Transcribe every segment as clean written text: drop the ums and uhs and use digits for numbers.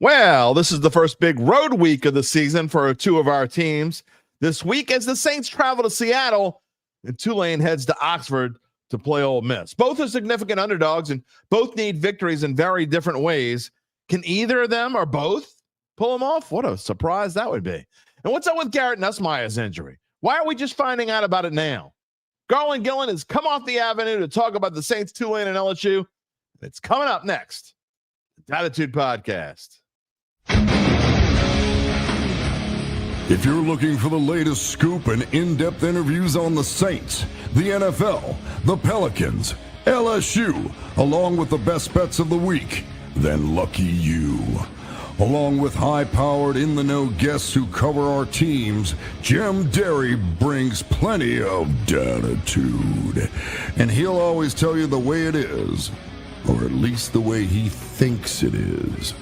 Well, this is the first big road week of the season for two of our teams. This week, as the Saints travel to Seattle and Tulane heads to Oxford to play Ole Miss. Both are significant underdogs and both need victories in very different ways. Can either of them or both pull them off? What a surprise that would be. And what's up with Garrett Nussmeier's injury? Why are we just finding out about it now? Garland Gillen has come off the avenue to talk about the Saints, Tulane, and LSU. It's coming up next. The Dattitude Podcast. If you're looking for the latest scoop and in-depth interviews on the Saints, the NFL, the Pelicans, LSU, along with the best bets of the week, then lucky you. Along with high-powered, in-the-know guests who cover our teams, Jim Derry brings plenty of Dattitude. And he'll always tell you the way it is, or at least the way he thinks it is.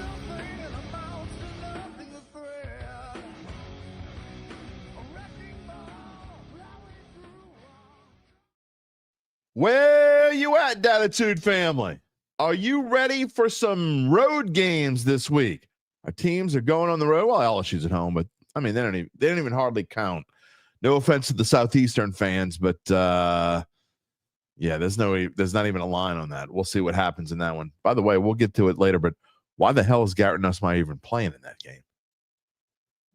Where you at, Dattitude family? Are you ready for some road games this week? Our teams are going on the road. Well, LSU's at home, but I mean, they don't even hardly count. No offense to the Southeastern fans, but yeah, there's not even a line on that. We'll see what happens in that one. By the way, we'll get to it later, but why the hell is Garrett Nussmeier even playing in that game?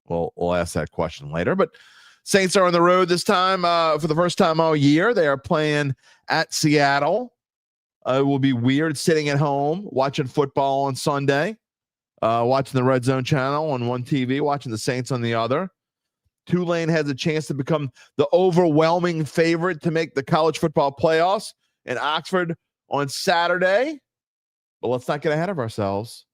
Well, we'll ask that question later, but Saints are on the road this time for the first time all year. They are playing at Seattle. It will be weird sitting at home watching football on Sunday, watching the Red Zone channel on one TV, watching the Saints on the other. Tulane has a chance to become the overwhelming favorite to make the college football playoffs in Oxford on Saturday. But let's not get ahead of ourselves.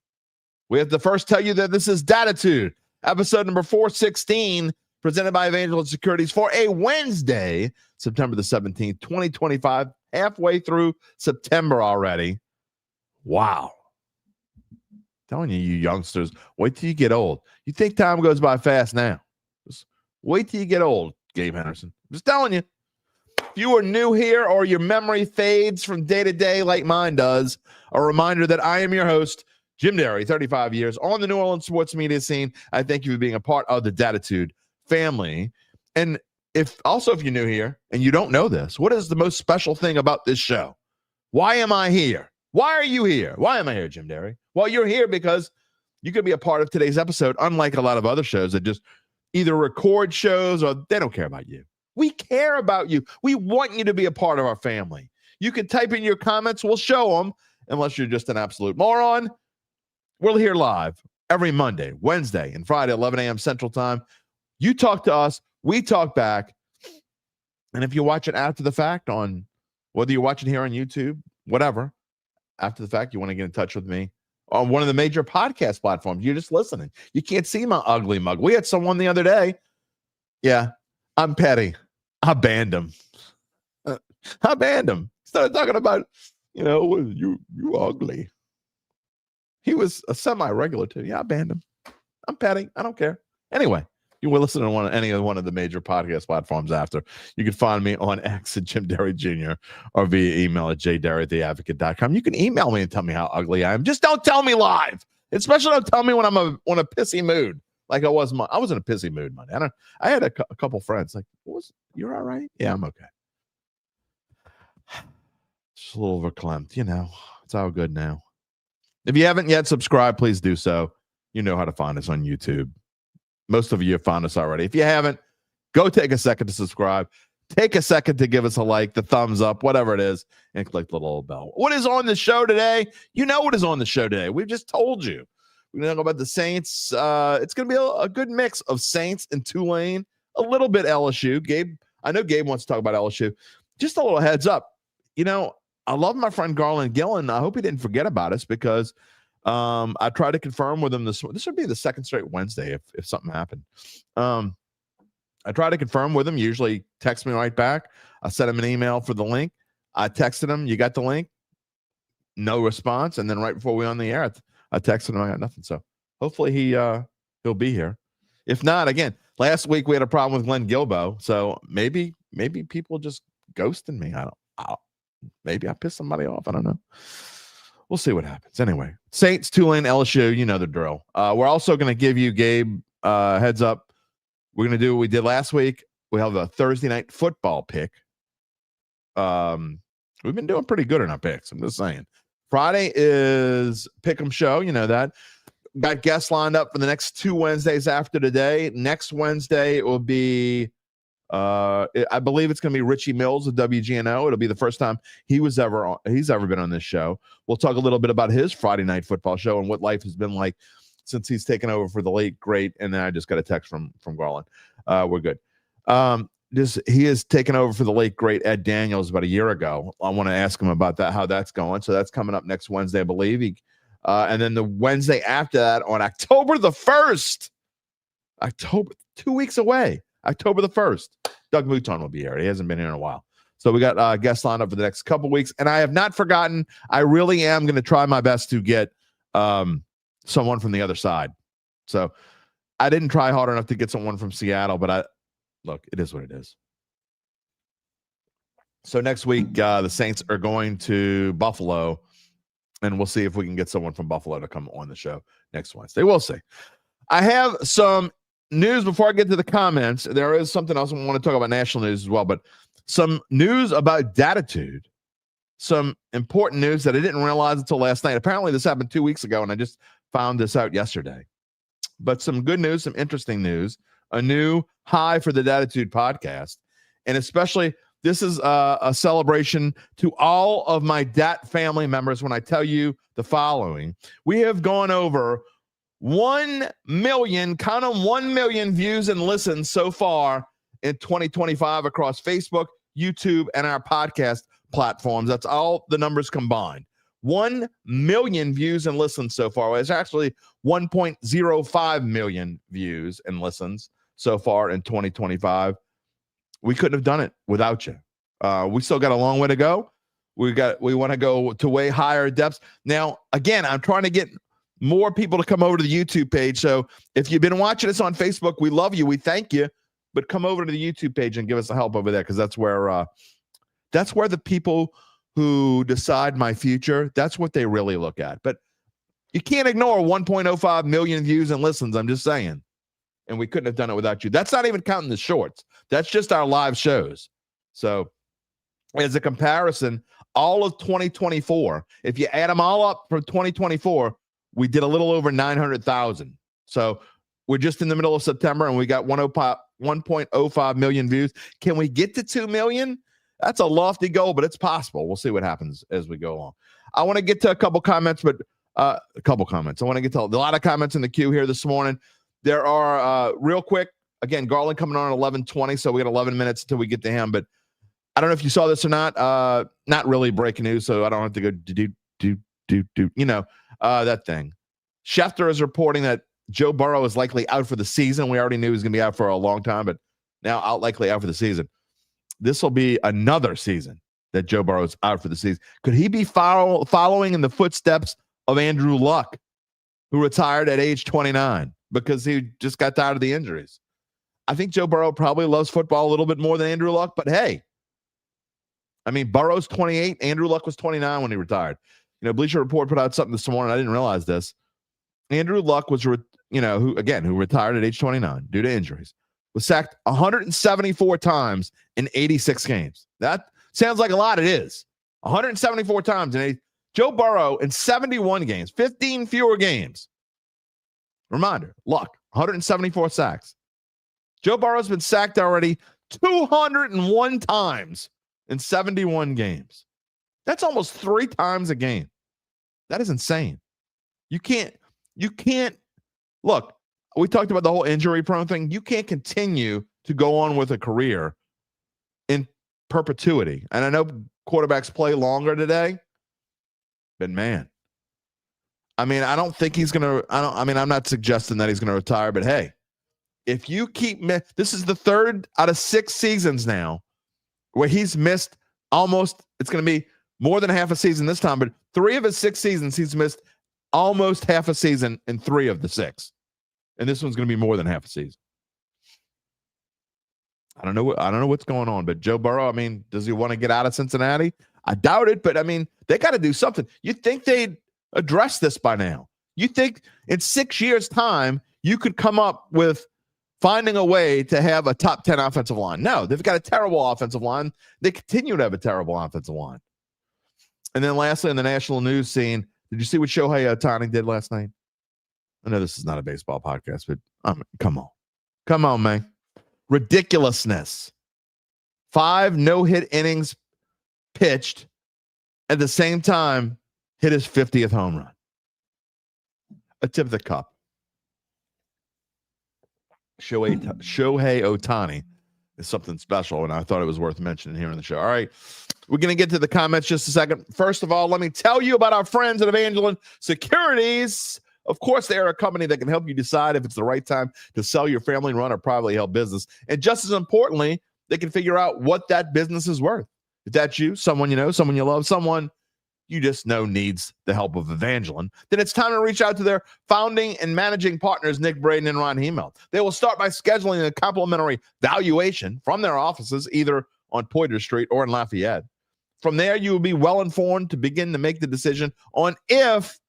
We have to first tell you that this is Dattitude, episode number 416, presented by Evangeline Securities for a Wednesday, September the 17th, 2025, halfway through September already. Wow. Telling you, you youngsters, wait till you get old. You think time goes by fast now. Just wait till you get old, Gabe Henderson. Just telling you. If you are new here or your memory fades from day to day like mine does, a reminder that I am your host, Jim Derry, 35 years on the New Orleans sports media scene. I thank you for being a part of the Dattitude family. And if you're new here and you don't know this, what is the most special thing about this show? Why am I here? Why are you here? Why am I here, Jim Derry? Well, you're here because you could be a part of today's episode, unlike a lot of other shows that just either record shows or they don't care about you. We care about you. We want you to be a part of our family. You can type in your comments. We'll show them, unless you're just an absolute moron. We're here live every Monday, Wednesday, and Friday, 11 a.m. Central Time. You talk to us, we talk back. And if you watch it after the fact, on whether you're watching here on YouTube, whatever, after the fact, you want to get in touch with me on one of the major podcast platforms, you're just listening. You can't see my ugly mug. We had someone the other day. Yeah, I'm petty. I banned him. I banned him. Started talking about, you ugly. He was a semi-regular too. Yeah, I banned him. I'm petty. I don't care. Anyway. You will listen to any one of the major podcast platforms after. You can find me on X at Jim Derry Jr. or via email at jderry@theadvocate.com. You can email me and tell me how ugly I am. Just don't tell me live. Especially don't tell me when I'm on a pissy mood. Like I was in a pissy mood Monday. I had a couple friends like, you're all right? Yeah, I'm okay. Just a little verklempt, It's all good now. If you haven't yet subscribed, please do so. You know how to find us on YouTube. Most of you have found us already. If you haven't, go take a second to subscribe. Take a second to give us a like, the thumbs up, whatever it is, and click the little bell. What is on the show today? You know what is on the show today. We've just told you. We're going to talk about the Saints. It's going to be a good mix of Saints and Tulane, a little bit LSU. Gabe, I know Gabe wants to talk about LSU. Just a little heads up. I love my friend Garland Gillen. I hope he didn't forget about us because I tried to confirm with him this would be the second straight Wednesday if something happened. I tried to confirm with him, usually text me right back. I sent him an email for the link. I texted him, you got the link? No response. And then right before we were on the air, I texted him, I got nothing. So hopefully he'll be here. If not, again, last week we had a problem with Glenn Gilbo. So maybe people just ghosting me. Maybe I pissed somebody off. I don't know. we'll see what happens. Anyway, Saints, Tulane, LSU, you know the drill. We're also going to give you, Gabe, heads up. We're going to do what we did last week. We have a Thursday night football pick. We've been doing pretty good in our picks. I'm just saying. Friday is Pick'em Show. You know that. Got guests lined up for the next 2 Wednesdays after today. Next Wednesday, it will be, I believe it's going to be Richie Mills of WGNO. It'll be the first time he's ever been on this show. We'll talk a little bit about his Friday night football show and what life has been like since he's taken over for the late great. And then I just got a text from Garland. We're good. He has taken over for the late great Ed Daniels about a year ago. I want to ask him about that, how that's going. So that's coming up next Wednesday, I believe. And then the Wednesday after that on October the 1st, 2 weeks away, October the 1st, Doug Mouton will be here. He hasn't been here in a while. So we got guests lined up for the next couple weeks. And I have not forgotten, I really am going to try my best to get someone from the other side. So I didn't try hard enough to get someone from Seattle, but look, it is what it is. So next week, the Saints are going to Buffalo, and we'll see if we can get someone from Buffalo to come on the show next Wednesday. We'll see. I have some news before I get to the comments. There is something else I want to talk about, national news as well, but some news about Dattitude. Some important news that I didn't realize until last night. Apparently, this happened 2 weeks ago, and I just found this out yesterday. But some good news, some interesting news. A new high for the Dattitude podcast. And especially, this is a celebration to all of my Dat family members when I tell you the following. We have gone over 1 million, count them, 1 million views and listens so far in 2025 across Facebook, YouTube, and our podcast platforms. That's all the numbers combined. 1 million views and listens so far. It's actually 1.05 million views and listens so far in 2025. We couldn't have done it without you. We still got a long way to go. We want to go to way higher depths. Now, again, I'm trying to get more people to come over to the YouTube page. So if you've been watching us on Facebook, we love you. We thank you. But come over to the YouTube page and give us a help over there, because that's where the people who decide my future, that's what they really look at. But you can't ignore 1.05 million views and listens. I'm just saying. And we couldn't have done it without you. That's not even counting the shorts. That's just our live shows. So as a comparison, all of 2024, if you add them all up for 2024, we did a little over 900,000. So we're just in the middle of September, and we got 1.05 million views. Can we get to 2 million? That's a lofty goal, but it's possible. We'll see what happens as we go along. I want to get to a couple comments, but I want to get to a lot of comments in the queue here this morning. There are, real quick, again, Garland coming on at 11:20, so we got 11 minutes until we get to him. But I don't know if you saw this or not. Not really breaking news, so I don't have to go that thing. Schefter is reporting that Joe Burrow is likely out for the season. We already knew he was going to be out for a long time, but now likely out for the season. This will be another season that Joe Burrow is out for the season. Could he be following in the footsteps of Andrew Luck, who retired at age 29 because he just got tired of the injuries? I think Joe Burrow probably loves football a little bit more than Andrew Luck, but hey, I mean, Burrow's 28. Andrew Luck was 29 when he retired. You know, Bleacher Report put out something this morning. I didn't realize this. Andrew Luck was, who retired at age 29 due to injuries, was sacked 174 times in 86 games. That sounds like a lot. It is. 174 times. Joe Burrow in 71 games, 15 fewer games. Reminder, Luck, 174 sacks. Joe Burrow's been sacked already 201 times in 71 games. That's almost 3 times a game. That is insane. You can't look, we talked about the whole injury prone thing. You can't continue to go on with a career in perpetuity. And I know quarterbacks play longer today, but man, I mean, I don't think he's going to, I'm not suggesting that he's going to retire, but hey, if you this is the 3rd out of 6 seasons now where he's missed almost, it's going to be more than half a season this time, but 3 of his 6 seasons, he's missed almost half a season in 3 of the 6. And this one's going to be more than half a season. I don't know what's going on, but Joe Burrow, I mean, does he want to get out of Cincinnati? I doubt it, but I mean, they got to do something. You'd think they'd address this by now. You think in 6 years' time, you could come up with finding a way to have a top 10 offensive line. No, they've got a terrible offensive line. They continue to have a terrible offensive line. And then lastly, in the national news scene, did you see what Shohei Ohtani did last night? I know this is not a baseball podcast, but come on. Come on, man. Ridiculousness. 5 no-hit innings pitched, at the same time hit his 50th home run. A tip of the cup. Shohei Ohtani is something special, and I thought it was worth mentioning here on the show. All right, we're going to get to the comments just a second. First of all, let me tell you about our friends at Evangeline Securities. Of course, they are a company that can help you decide if it's the right time to sell your family-run or privately held business. And just as importantly, they can figure out what that business is worth. If that's you, someone you know, someone you love, someone you just know needs the help of Evangeline, then it's time to reach out to their founding and managing partners, Nick Braden and Ron Hemel. They will start by scheduling a complimentary valuation from their offices, either on Poydras Street or in Lafayette. From there, you will be well informed to begin to make the decision on if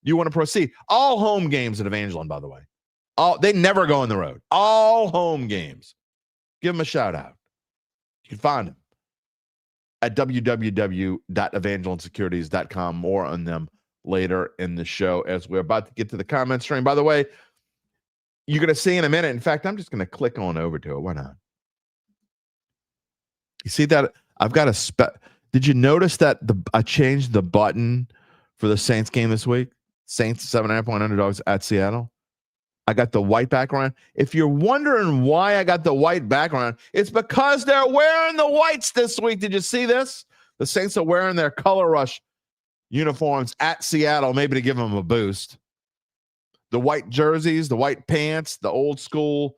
you want to proceed. All home games at Evangeline, by the way. They never go on the road. All home games. Give them a shout out. You can find them at www.evangelinesecurities.com. More on them later in the show as we're about to get to the comment stream. By the way, you're going to see in a minute. In fact, I'm just going to click on over to it. Why not? You see that? I've got a Did you notice that I changed the button for the Saints game this week? Saints 7.5-point underdogs at Seattle. I got the white background. If you're wondering why I got the white background, it's because they're wearing the whites this week. Did you see this? The Saints are wearing their Color Rush uniforms at Seattle, maybe to give them a boost. The white jerseys, the white pants, the old school,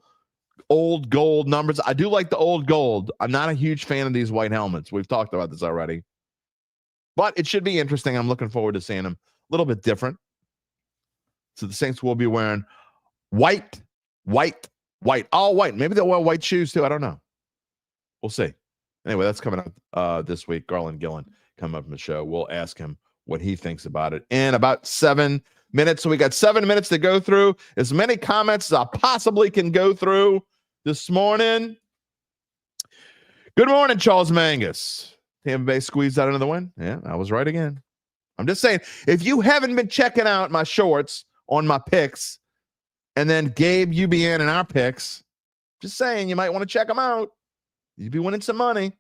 old gold numbers. I do like the old gold. I'm not a huge fan of these white helmets. We've talked about this already. But it should be interesting. I'm looking forward to seeing them a little bit different. So the Saints will be wearing white, all white. Maybe they'll wear white shoes too. I don't know. We'll see. Anyway, that's coming up this week. Garland Gillen coming up in the show. We'll ask him what he thinks about it in about 7 minutes. So we got 7 minutes to go through as many comments as I possibly can go through this morning. Good morning, Charles Mangus. Tampa Bay squeezed out another win. Yeah, I was right again. I'm just saying, if you haven't been checking out my shorts on my picks, and then Gabe, UBN, and our picks, just saying, you might want to check them out. You'd be winning some money.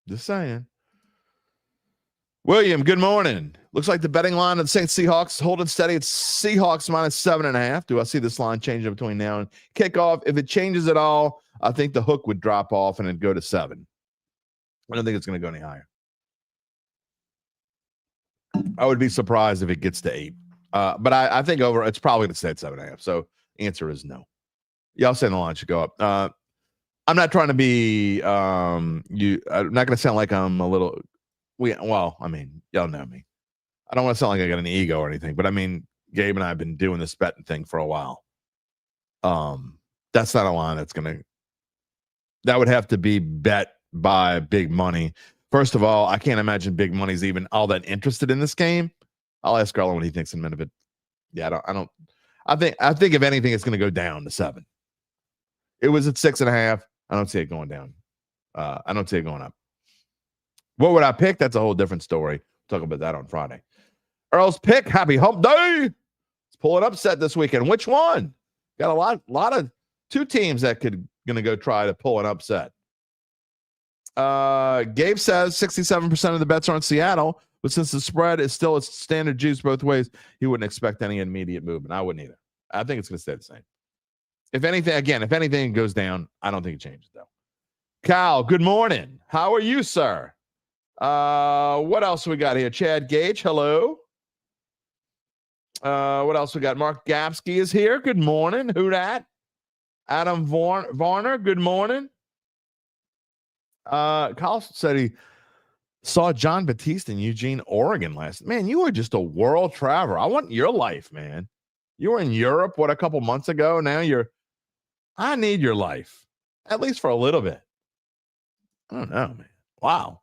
Just saying. William, good morning. Looks like the betting line of the Saints-Seahawks is holding steady. It's Seahawks minus 7.5. Do I see this line changing between now and kickoff? If it changes at all, I think the hook would drop off and it'd go to 7. I don't think it's going to go any higher. I would be surprised if it gets to 8. But I think over, it's probably going to stay at 7.5. So answer is no. Y'all saying the line should go up. I'm not trying to be, I'm not going to sound like I'm a little, y'all know me. I don't want to sound like I got an ego or anything, but I mean, Gabe and I have been doing this betting thing for a while. That's not a line that would have to be bet by big money. First of all, I can't imagine big money's even all that interested in this game. I'll ask Garland what he thinks in a minute, but yeah, I think if anything, it's going to go down to 7. It was at 6.5. I don't see it going down. I don't see it going up. What would I pick? That's a whole different story. We'll talk about that on Friday. Earl's pick. Happy hump day. Let's pull an upset this weekend. Which one? Got a lot of 2 teams that going to go try to pull an upset. Gabe says 67% of the bets are on Seattle, but since the spread is still a standard juice both ways, he wouldn't expect any immediate movement. I wouldn't either. I think it's going to stay the same. If anything goes down, I don't think it changes though. Cal, good morning. How are you, sir? What else we got here? Chad Gage, hello. What else we got? Mark Gapsky is here. Good morning. Who dat? Adam Varner, good morning. Kyle said he saw John Batiste in Eugene, Oregon last. Man, you are just a world traveler. I want your life, man. You were in Europe, a couple months ago. Now I need your life, at least for a little bit. I don't know, man. Wow.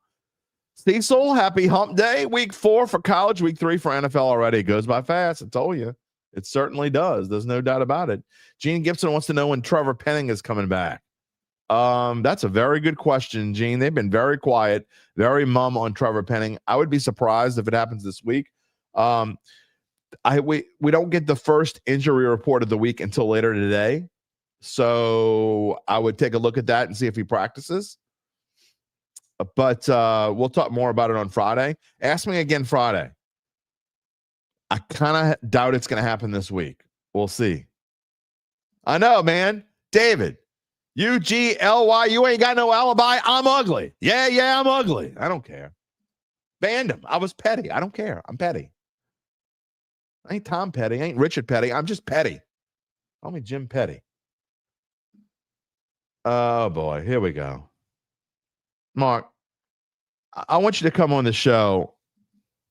Cecil, happy hump day. Week 4 for college, week 3 for NFL already. It goes by fast. I told you. It certainly does. There's no doubt about it. Gene Gibson wants to know when Trevor Penning is coming back. That's a very good question, Gene. They've been very quiet, very mum on Trevor Penning. I would be surprised if it happens this week. We don't get the first injury report of the week until later today. So I would take a look at that and see if he practices. But we'll talk more about it on Friday. Ask me again Friday. I kind of doubt it's going to happen this week. We'll see. I know, man. David, UGLY, you ain't got no alibi. I'm ugly. Yeah, I'm ugly. I don't care. Banned him. I was petty. I don't care. I'm petty. I ain't Tom Petty. I ain't Richard Petty. I'm just petty. Call me Jim Petty. Oh, boy. Here we go. Mark, I want you to come on the show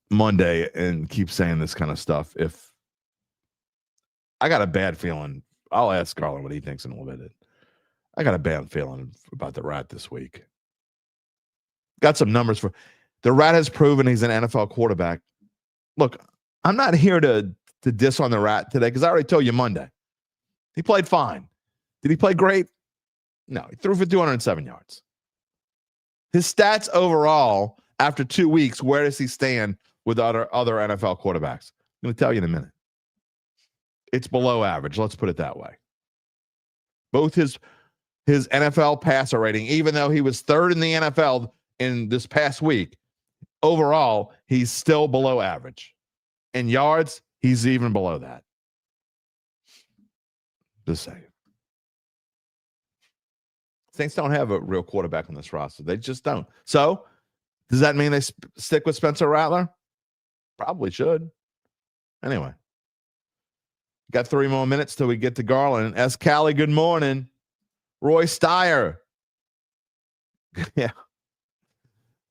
Monday and keep saying this kind of stuff. If I got a bad feeling, I'll ask Garland what he thinks in a little bit. I got a bad feeling about the Rat this week. Got some numbers for the Rat has proven he's an NFL quarterback. Look, I'm not here to diss on the Rat today because I already told you Monday. He played fine. Did he play great? No, he threw for 207 yards. His stats overall, after 2 weeks, where does he stand with other NFL quarterbacks? I'm going to tell you in a minute. It's below average. Let's put it that way. Both his NFL passer rating, even though he was third in the NFL in this past week, overall, he's still below average. In yards, he's even below that. Just saying. Saints don't have a real quarterback on this roster. They just don't. So, does that mean they stick with Spencer Rattler? Probably should. Anyway. Got 3 more minutes till we get to Garland. S. Callie, good morning. Roy Steyer. Yeah.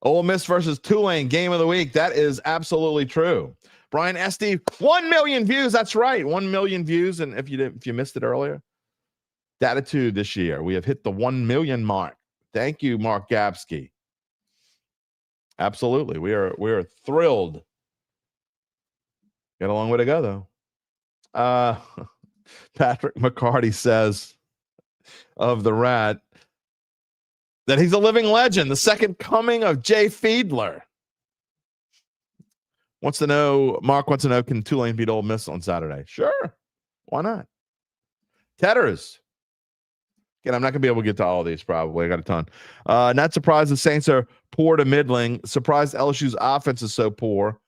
Ole Miss versus Tulane, game of the week. That is absolutely true. Brian Estee, 1 million views. That's right. 1 million views. And if you missed it earlier, Dattitude this year. We have hit the 1 million mark. Thank you, Mark Gapsky. Absolutely. We are thrilled. Got a long way to go, though. Patrick McCarty says of the Rat that he's a living legend, the second coming of Jay Fiedler. Mark wants to know, can Tulane beat Ole Miss on Saturday? Sure. Why not? Tetters. Again, I'm not going to be able to get to all of these probably. I got a ton. Not surprised the Saints are poor to middling. Surprised LSU's offense is so poor.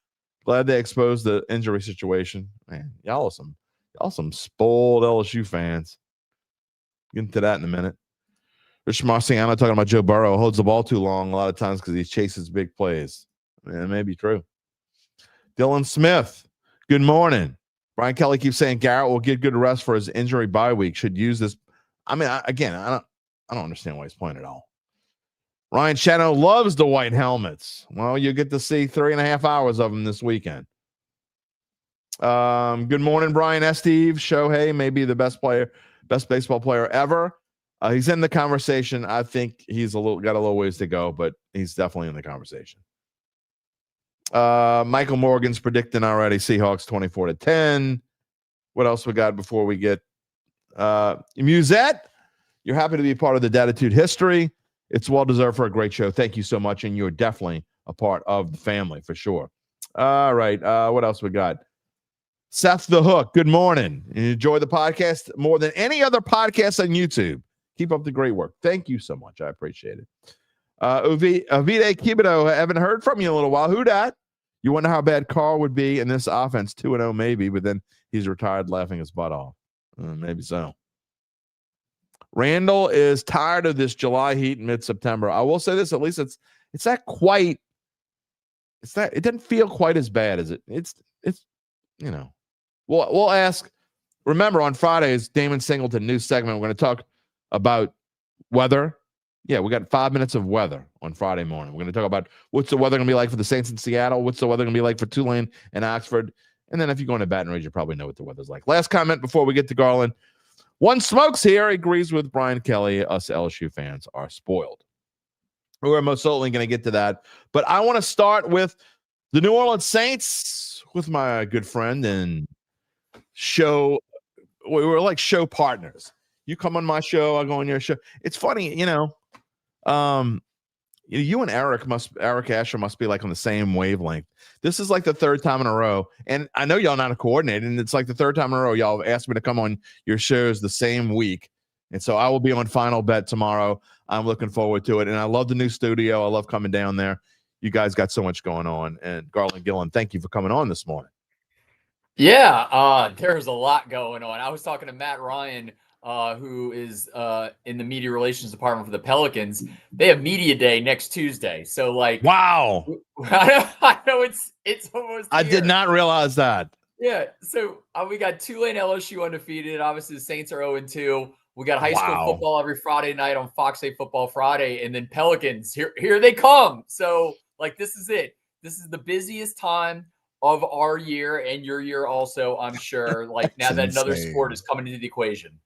Glad they exposed the injury situation. Man, y'all are some spoiled LSU fans. Get into that in a minute. Rich Marciano talking about Joe Burrow holds the ball too long a lot of times because he chases big plays. It may be true. Dylan Smith, good morning. Brian Kelly keeps saying Garrett will get good rest for his injury bye week. Should use this. I mean, I don't understand why he's playing at all. Ryan Shadow loves the white helmets. Well, you get to see 3.5 hours of them this weekend. Good morning, Brian Esteve. Shohei may be the best baseball player ever. He's in the conversation. I think he's got a little ways to go, but he's definitely in the conversation. Michael Morgan's predicting already Seahawks 24-10. What else we got before we get Musette? You're happy to be a part of the Dattitude history. It's well-deserved for a great show. Thank you so much, and you're definitely a part of the family for sure. All right, what else we got? Seth the Hook, good morning. You enjoy the podcast more than any other podcast on YouTube. Keep up the great work. Thank you so much. I appreciate it. Ovide Kibido, I haven't heard from you in a little while. Who dat? You wonder how bad Carl would be in this offense. 2-0 maybe, but then he's retired laughing his butt off. Maybe so. Randall is tired of this July heat in mid-September. I will say this, at least it doesn't feel quite as bad as it. It's we'll ask. Remember on Fridays, Damon Singleton, new segment. We're going to talk about weather. Yeah, we got 5 minutes of weather on Friday morning. We're going to talk about what's the weather going to be like for the Saints in Seattle, what's the weather going to be like for Tulane and Oxford, and then if you go into Baton Rouge, you probably know what the weather's like. Last comment before we get to Garland. One Smokes here agrees with Brian Kelly. Us LSU fans are spoiled. We're most certainly going to get to that. But I want to start with the New Orleans Saints with my good friend and show. We were like show partners. You come on my show, I go on your show. It's funny, you and Eric Asher must be like on the same wavelength. This is like the third time in a row, and I know y'all not coordinated, and it's like the third time in a row y'all have asked me to come on your shows the same week, and so I will be on Final Bet tomorrow. I'm looking forward to it, and I love the new studio. I love coming down there. You guys got so much going on, and Garland Gillen, thank you for coming on this morning. Yeah, there's a lot going on. I was talking to Matt Ryan, who is in the media relations department for the Pelicans. They have media day next Tuesday. So wow. I know it's almost I did not realize that. Yeah. So we got Tulane LSU undefeated. Obviously the Saints are 0-2. We got high school football every Friday night on Fox 8 Football Friday, and then Pelicans, here they come. So this is it. This is the busiest time of our year and your year also, I'm sure. Now that another sport is coming into the equation.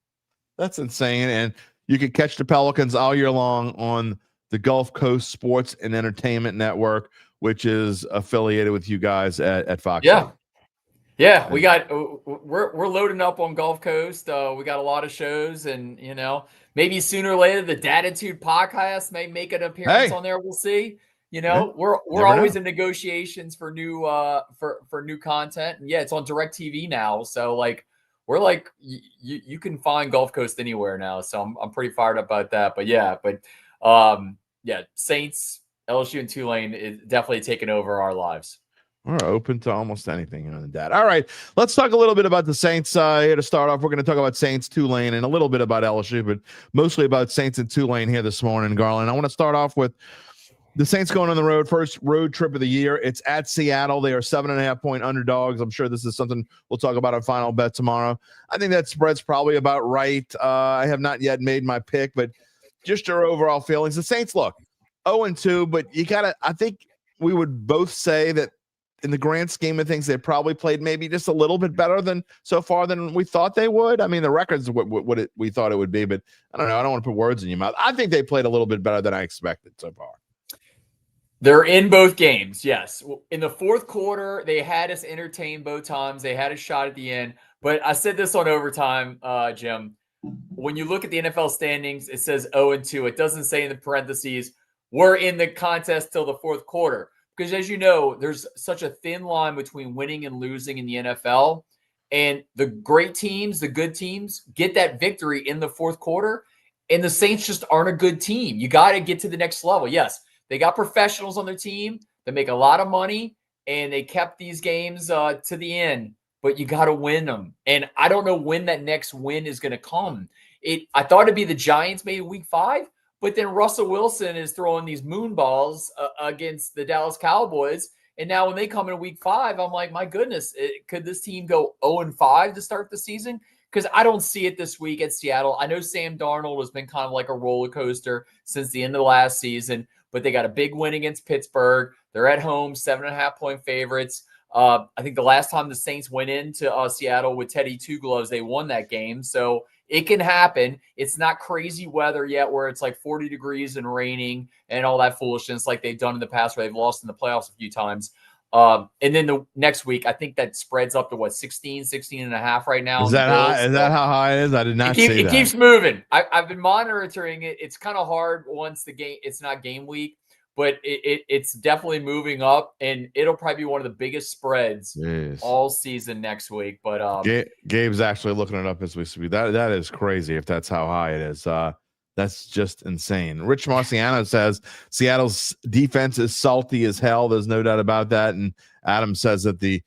That's insane. And you can catch the Pelicans all year long on the Gulf Coast Sports and Entertainment Network, which is affiliated with you guys at Fox. Yeah, we're loading up on Gulf Coast. We got a lot of shows, and maybe sooner or later the Dattitude podcast may make an appearance on there. We'll see. We're always in negotiations for new for new content, and it's on DirecTV now. So we're you can find Gulf Coast anywhere now. So I'm pretty fired up about that. But Saints, LSU, and Tulane is definitely taking over our lives. We're open to almost anything on that. All right, let's talk a little bit about the Saints. Here to start off, we're going to talk about Saints, Tulane, and a little bit about LSU, but mostly about Saints and Tulane here this morning, Garland. I want to start off with the Saints going on the road, first road trip of the year. It's at Seattle. They are 7.5-point underdogs. I'm sure this is something we'll talk about on Final Bet tomorrow. I think that spread's probably about right. I have not yet made my pick, but just your overall feelings. The Saints look 0-2, but I think we would both say that in the grand scheme of things, they probably played maybe just a little bit better than so far than we thought they would. I mean, the record's what we thought it would be, but I don't know. I don't want to put words in your mouth. I think they played a little bit better than I expected so far. They're in both games, yes. In the fourth quarter, they had us entertained both times. They had a shot at the end. But I said this on overtime, Jim. When you look at the NFL standings, it says 0-2. It doesn't say in the parentheses, we're in the contest till the fourth quarter. Because as you know, there's such a thin line between winning and losing in the NFL. And the great teams, the good teams, get that victory in the fourth quarter. And the Saints just aren't a good team. You got to get to the next level. Yes, they got professionals on their team that make a lot of money, and they kept these games to the end. But you got to win them. And I don't know when that next win is going to come. I thought it'd be the Giants maybe week 5. But then Russell Wilson is throwing these moon balls against the Dallas Cowboys. And now when they come in week 5, I'm like, my goodness, could this team go 0-5 to start the season? Because I don't see it this week at Seattle. I know Sam Darnold has been kind of like a roller coaster since the end of the last season, but they got a big win against Pittsburgh. They're at home, 7.5-point favorites. I think the last time the Saints went into Seattle with Teddy Two Gloves, they won that game. So it can happen. It's not crazy weather yet where it's like 40 degrees and raining and all that foolishness like they've done in the past where they've lost in the playoffs a few times. And then the next week, I think that spreads up to 16 and a half right now. Is that high? Is that how high it is? I did not see that. It keeps moving. I've been monitoring it. It's kind of hard once it's not game week, but it's definitely moving up, and it'll probably be one of the biggest spreads all season next week. But Gabe's actually looking it up as we speak. That is crazy if that's how high it is. That's just insane. Rich Marciano says Seattle's defense is salty as hell. There's no doubt about that. And Adam says that the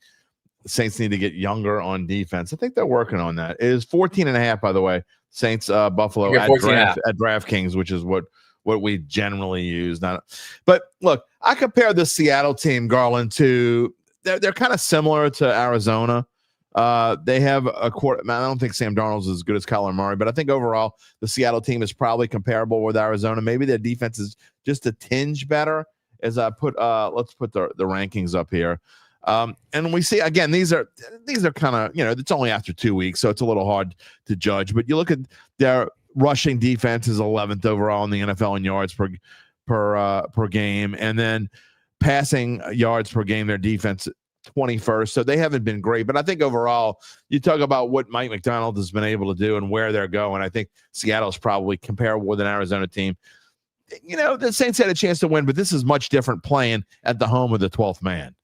Saints need to get younger on defense. I think they're working on that. It is 14.5, by the way. Saints Buffalo at DraftKings, which is what we generally use. But look, I compare this Seattle team, Garland, to they're kind of similar to Arizona. They have a quarter. I don't think Sam Darnold's as good as Kyler Murray, but I think overall the Seattle team is probably comparable with Arizona. Maybe their defense is just a tinge better. As I put, let's put the rankings up here, and we see again these are kind of it's only after 2 weeks, so it's a little hard to judge. But you look at their rushing defense is 11th overall in the NFL in yards per game, and then passing yards per game, their defense 21st. So they haven't been great, but I think overall, you talk about what Mike McDonald has been able to do and where they're going. I think Seattle's probably comparable with an Arizona team. The Saints had a chance to win, but this is much different playing at the home of the 12th man.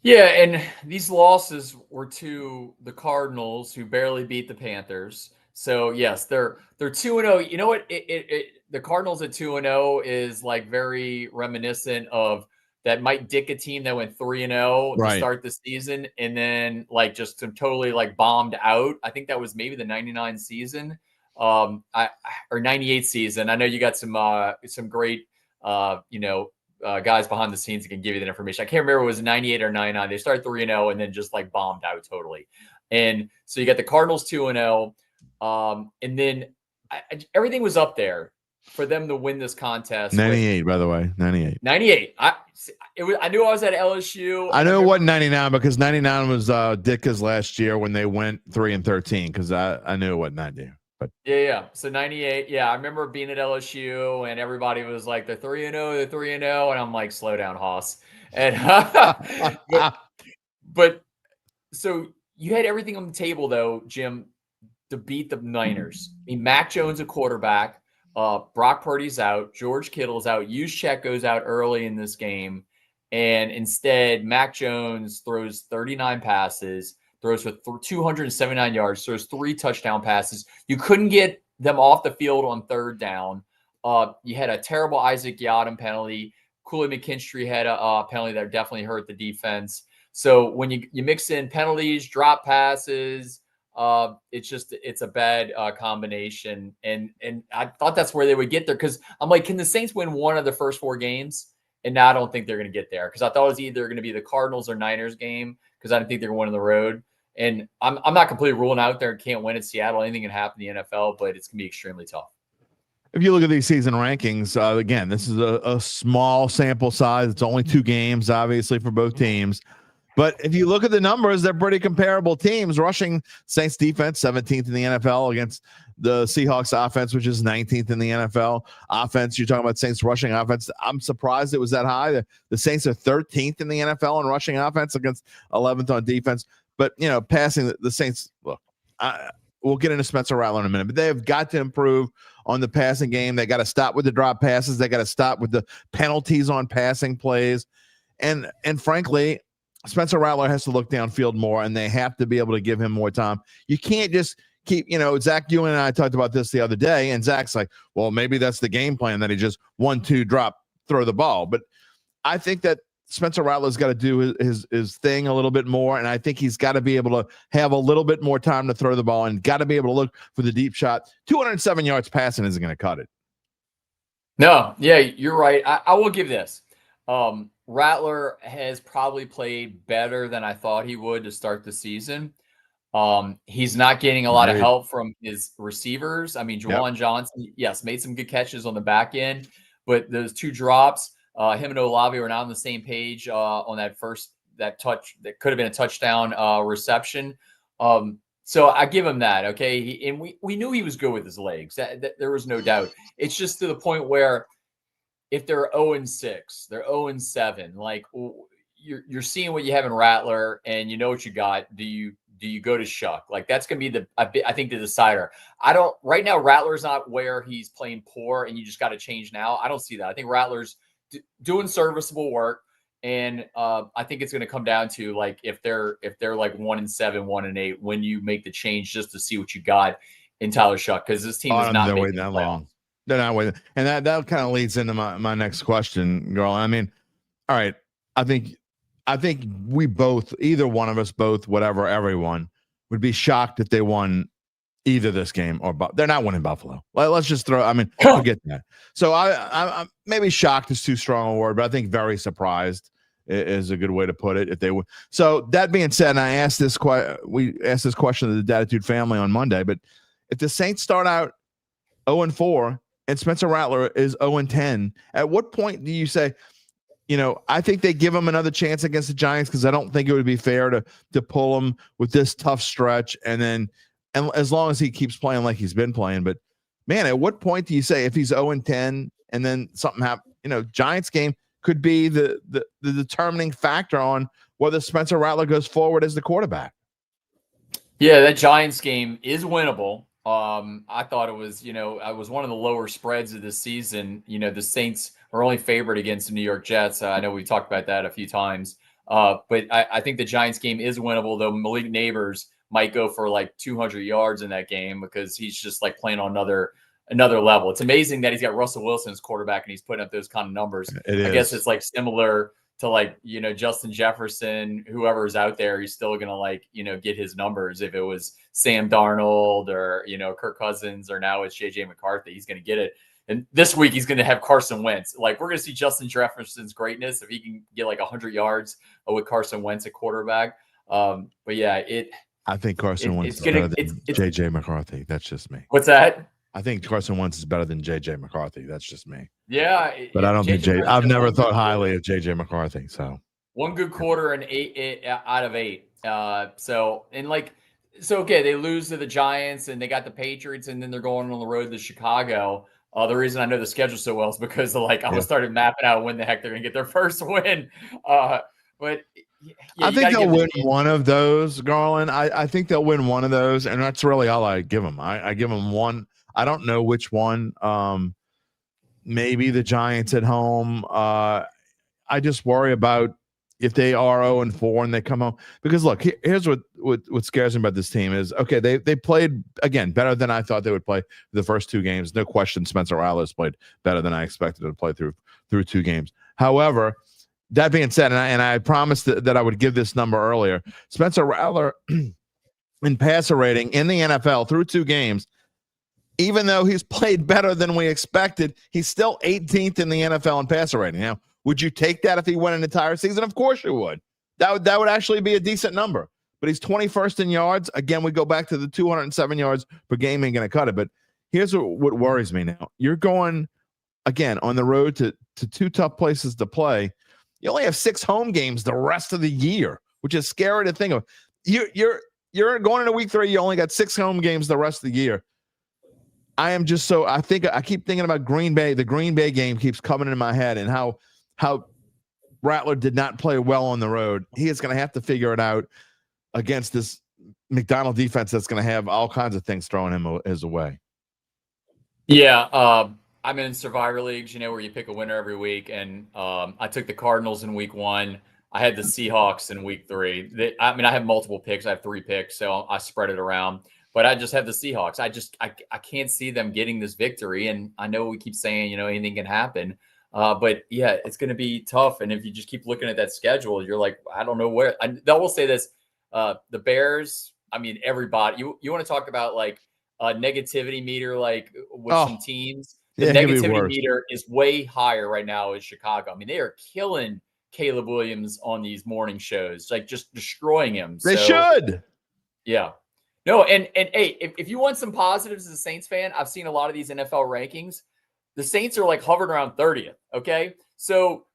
Yeah, and these losses were to the Cardinals, who barely beat the Panthers. So yes, they're 2-0. You know what? The Cardinals at 2-0 is like very reminiscent of that Mike Ditka team that went 3-0 to start the season, and then like just totally like bombed out. I think that was maybe the 99 season, or 98 season. I know you got some great guys behind the scenes that can give you that information. I can't remember if it was 98 or 99. They started 3-0 and then just like bombed out totally. And so you got the Cardinals 2-0. And then everything was up there for them to win this contest. 98, by the way, 98. 98. I knew I was at LSU. I knew it wasn't 99 because 99 was Ditka's last year when they went 3-13, because I knew it wasn't 90. But yeah. So 98. Yeah, I remember being at LSU and everybody was like, they're 3-0, they're 3-0, and I'm like, slow down, Hoss. And but so you had everything on the table though, Jim, to beat the Niners. I mean, Mac Jones a quarterback, Brock Purdy's out, George Kittle's out, Juszczyk goes out early in this game, and instead Mac Jones throws 39 passes, throws for 279 yards, throws 3 touchdown passes. You couldn't get them off the field on third down. You had a terrible Isaac Yiadom penalty. Cooley McKinstry had a penalty that definitely hurt the defense. So when you mix in penalties, drop passes, it's a bad combination. And I thought that's where they would get there, because I'm like, can the Saints win one of the first 4 games? And now I don't think they're going to get there, because I thought it was either going to be the Cardinals or Niners game, because I didn't think they were going on the road. And I'm not completely ruling out there can't win at Seattle. Anything can happen in the NFL, but it's going to be extremely tough. If you look at these season rankings, again, this is a small sample size. It's only 2 games, obviously, for both teams. But if you look at the numbers, they're pretty comparable teams. Rushing, Saints defense, 17th in the NFL against the Seahawks offense, which is 19th in the NFL. Offense, you're talking about Saints rushing offense. I'm surprised it was that high. The Saints are 13th in the NFL in rushing offense against 11th on defense. But, passing, the Saints, look, we'll get into Spencer Rattler in a minute, but they have got to improve on the passing game. They got to stop with the drop passes. They got to stop with the penalties on passing plays. And frankly, Spencer Rattler has to look downfield more, and they have to be able to give him more time. You can't just keep, Zach, you and I talked about this the other day, and Zach's like, well, maybe that's the game plan, that he just 1-2 drop, throw the ball. But I think that Spencer Rattler's got to do his thing a little bit more, and I think he's got to be able to have a little bit more time to throw the ball and got to be able to look for the deep shot. 207 yards passing isn't going to cut it. No, yeah, you're right. I will give this. Rattler has probably played better than I thought he would to start the season. He's not getting a lot of help from his receivers. I mean, Juwan Johnson, yes, made some good catches on the back end, but those 2 drops, him and Olave were not on the same page on that touch that could have been a touchdown reception. So I give him that. Okay. And we knew he was good with his legs. That there was no doubt. It's just to the point where if they're 0-6, they're 0-7, like you're seeing what you have in Rattler and you know what you got. Do you go to Shuck? Like that's going to be I think the decider. Right now, Rattler's not where he's playing poor and you just got to change now. I don't see that. I think Rattler's doing serviceable work. And I think it's going to come down to like if they're like 1-7, 1-8, when you make the change just to see what you got in Tyler Shuck, because this team is not waiting that long. They're not waiting, and that kind of leads into my next question, girl. I mean, all right, I think we both, either one of us, both, whatever, everyone would be shocked if they won either this game or they're not winning Buffalo. Let's just forget that. So I'm maybe shocked is too strong a word, but I think very surprised is a good way to put it. If they would. So that being said, and we asked this question to the Dattitude family on Monday, but if the Saints start out 0-4 and Spencer Rattler is 0-10, at what point do you say, I think they give him another chance against the Giants, because I don't think it would be fair to pull him with this tough stretch, and as long as he keeps playing like he's been playing. But man, at what point do you say, if he's 0-10 and then something happened. Giants game could be the determining factor on whether Spencer Rattler goes forward as the quarterback. Yeah, that Giants game is winnable. I thought it was, I was one of the lower spreads of this season. The Saints are only favored against the New York Jets. I know we talked about that a few times. But I think the Giants game is winnable, though Malik Neighbors might go for like 200 yards in that game because he's just like playing on another level. It's amazing that he's got Russell Wilson as quarterback and he's putting up those kind of numbers. I guess it's like similar to like, Justin Jefferson, whoever's out there, he's still going to get his numbers. If it was Sam Darnold or, Kirk Cousins, or now it's JJ McCarthy, he's going to get it. And this week he's going to have Carson Wentz. Like, we're going to see Justin Jefferson's greatness if he can get like 100 yards with Carson Wentz at quarterback. But yeah, I think Carson Wentz is better than JJ McCarthy. That's just me. What's that? I think Carson Wentz is better than JJ McCarthy. That's just me. Yeah, but I don't think I've never thought highly of JJ McCarthy. So one good quarter and 8 out of 8. Okay, they lose to the Giants and they got the Patriots, and then they're going on the road to Chicago. The reason I know the schedule so well is because I started mapping out when the heck they're going to get their first win. But yeah, I think they'll win one of those, Garland. I think they'll win one of those, and that's really all I give them. I give them one. I don't know which one. Maybe the Giants at home. I just worry about if they are 0-4 and they come home. Because look, here's what scares me about this team is, okay, they played again better than I thought they would play the first 2 games. No question, Spencer Rattler's played better than I expected to play through 2 games. However, that being said, and I promised that I would give this number earlier, Spencer Rattler in passer rating in the NFL through 2 games, even though he's played better than we expected, he's still 18th in the NFL in passer rating. Now, would you take that if he won an entire season? Of course you would. That would actually be a decent number. But he's 21st in yards. Again, we go back to the 207 yards per game ain't going to cut it. But here's what worries me now. You're going, again, on the road to 2 tough places to play. You only have 6 home games the rest of the year, which is scary to think of. You're going into week 3. You only got 6 home games the rest of the year. I keep thinking about Green Bay. The Green Bay game keeps coming in my head, and how Rattler did not play well on the road. He is going to have to figure it out against this McDonald defense that's going to have all kinds of things thrown him his way. Yeah, I'm in Survivor leagues, where you pick a winner every week, and I took the Cardinals in week 1. I had the Seahawks in week 3. I have multiple picks. I have 3 picks, so I spread it around. But I just have the Seahawks. I can't see them getting this victory. And I know we keep saying, anything can happen. But yeah, it's going to be tough. And if you just keep looking at that schedule, you're like, I don't know where. I will say this. The Bears, everybody. You want to talk about like a negativity meter, like with some teams. The negativity meter is way higher right now in Chicago. They are killing Caleb Williams on these morning shows, like just destroying him. They should. Yeah. No, and hey, if you want some positives as a Saints fan, I've seen a lot of these NFL rankings. The Saints are like hovering around 30th, okay? So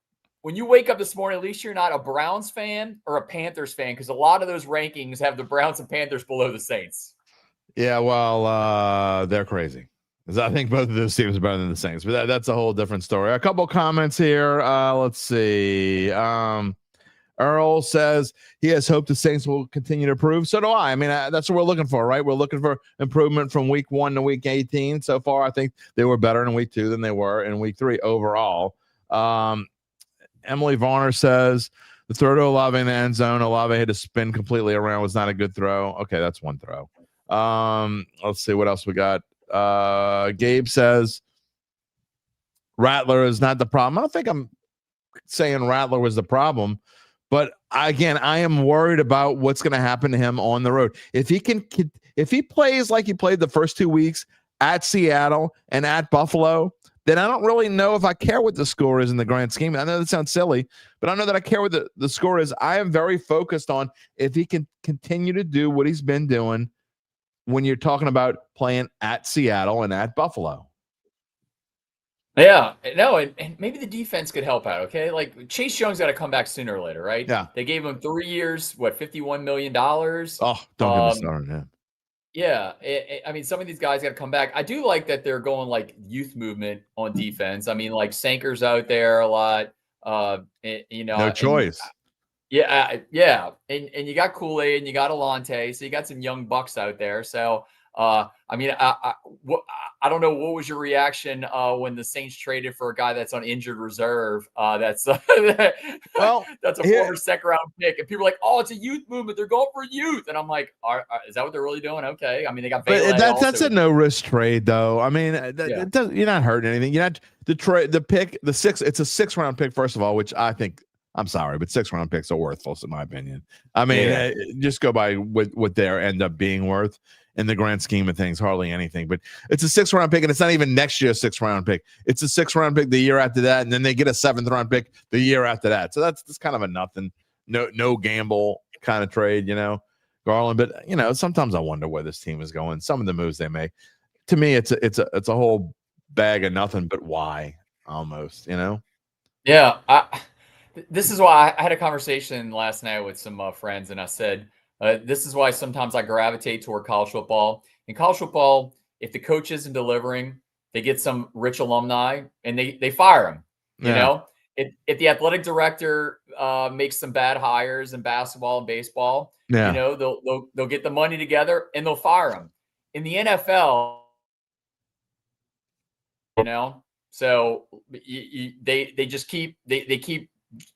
when you wake up this morning, at least you're not a Browns fan or a Panthers fan, because a lot of those rankings have the Browns and Panthers below the Saints. Yeah, well, they're crazy. I think both of those teams are better than the Saints, but that's a whole different story. A couple comments here. Let's see. Earl says he has hope the Saints will continue to improve. So do I. That's what we're looking for, right? We're looking for improvement from week 1 to week 18. So far, I think they were better in week 2 than they were in week 3 overall. Emily Varner says the throw to Olave in the end zone, Olave had to spin completely around, was not a good throw. Okay, that's one throw. Let's see what else we got. Gabe says Rattler is not the problem. I don't think I'm saying Rattler was the problem. But again, I am worried about what's going to happen to him on the road. If he plays like he played the first 2 weeks at Seattle and at Buffalo, then I don't really know if I care what the score is in the grand scheme. I know that sounds silly, but I know that I care what the score is. I am very focused on if he can continue to do what he's been doing when you're talking about playing at Seattle and at Buffalo. Yeah, no, and maybe the defense could help out, okay? Like, Chase Young's got to come back sooner or later, right? Yeah. They gave him 3 years, $51 million? Oh, don't get me started on him. Yeah, I mean, some of these guys got to come back. I do like that they're going like youth movement on defense. I mean, like Sanker's out there a lot. No and choice. yeah, and you got Kool-Aid and you got Alante, so you got some young bucks out there. So I mean, I don't know, what was your reaction when the Saints traded for a guy that's on injured reserve? That's Well, that's a former second round pick, and people are like, "Oh, it's a youth movement. They're going for youth," and I'm like, "Is that what they're really doing?" Okay, I mean, they got, but that's a no risk trade, though. I mean, Yeah. you're not hurting anything. You're not the pick, the six. It's a 6th round pick, first of all, which I think. I'm sorry, but 6th round picks are worthless in my opinion. I mean, just go by what they end up being worth in the grand scheme of things, hardly anything. But it's a 6th round pick, and it's not even next year's 6th round pick. It's a 6th round pick the year after that, and then they get a 7th round pick the year after that. So that's kind of a nothing, no gamble kind of trade, Garland. But sometimes I wonder where this team is going. Some of the moves they make, to me, it's a whole bag of nothing. But why? Almost, Yeah. This is why I had a conversation last night with some friends, and I said, this is why sometimes I gravitate toward college football. In college football, if the coach isn't delivering, they get some rich alumni and they fire him. If the athletic director makes some bad hires in basketball and baseball, they'll get the money together and they'll fire him. In the NFL, so they just keep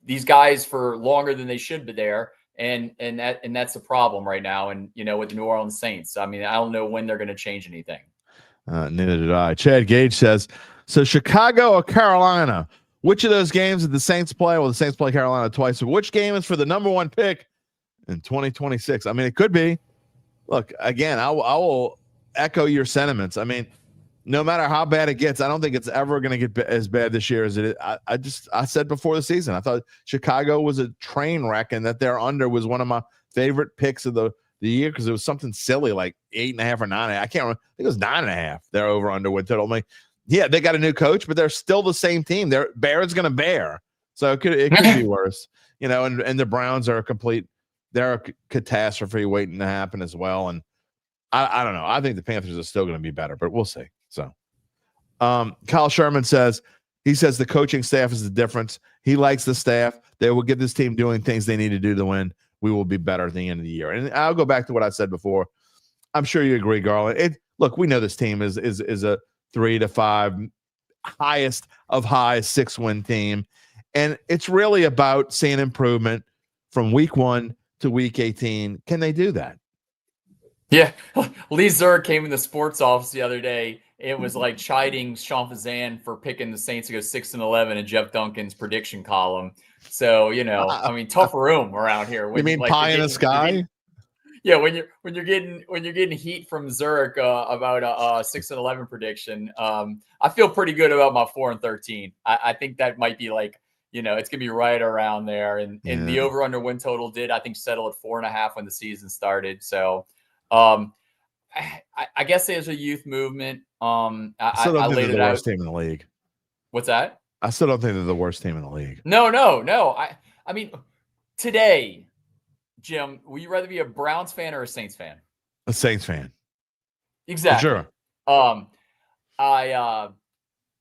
these guys for longer than they should be there. And that's the problem right now. And, with the New Orleans Saints, I mean, I don't know when they're going to change anything. Neither did I. Chad Gage says, so Chicago or Carolina, which of those games did the Saints play? Well, the Saints play Carolina twice. So which game is for the number 1 pick in 2026? I mean, it could be. Look, again, I will echo your sentiments. I mean, no matter how bad it gets, I don't think it's ever going to get as bad this year as it is. I said before the season, I thought Chicago was a train wreck, and that their under was one of my favorite picks of the year because it was something silly like 8.5 or 9. I can't remember. I think it was 9.5. They're over under with total. Like, yeah, they got a new coach, but they're still the same team. Bear's going to bear, so it could be worse. And the Browns are they're a catastrophe waiting to happen as well. And I don't know. I think the Panthers are still going to be better, but we'll see. So, Kyle Sherman says the coaching staff is the difference. He likes the staff. They will get this team doing things they need to do to win. We will be better at the end of the year. And I'll go back to what I said before. I'm sure you agree, Garland. Look, we know this team is a 3 to 5 highest of highs 6-win team, and it's really about seeing improvement from week 1 to week 18. Can they do that? Yeah, Lee Zurich came in the sports office the other day. It was like chiding Sean Fazan for picking the Saints to go 6-11 in Jeff Duncan's prediction column. So, I mean, tough room around here. You mean pie in the sky? Yeah, when you're getting heat from Zurich about a 6-11 prediction, I feel pretty good about my 4-13. I think that might be like, it's gonna be right around there. And the over under win total did, I think, settle at 4.5 when the season started. So. I guess there's a youth movement. I still don't think they're the worst team in the league. What's that? I still don't think they're the worst team in the league. No. I mean, today, Jim, would you rather be a Browns fan or a Saints fan? A Saints fan. Exactly. For sure.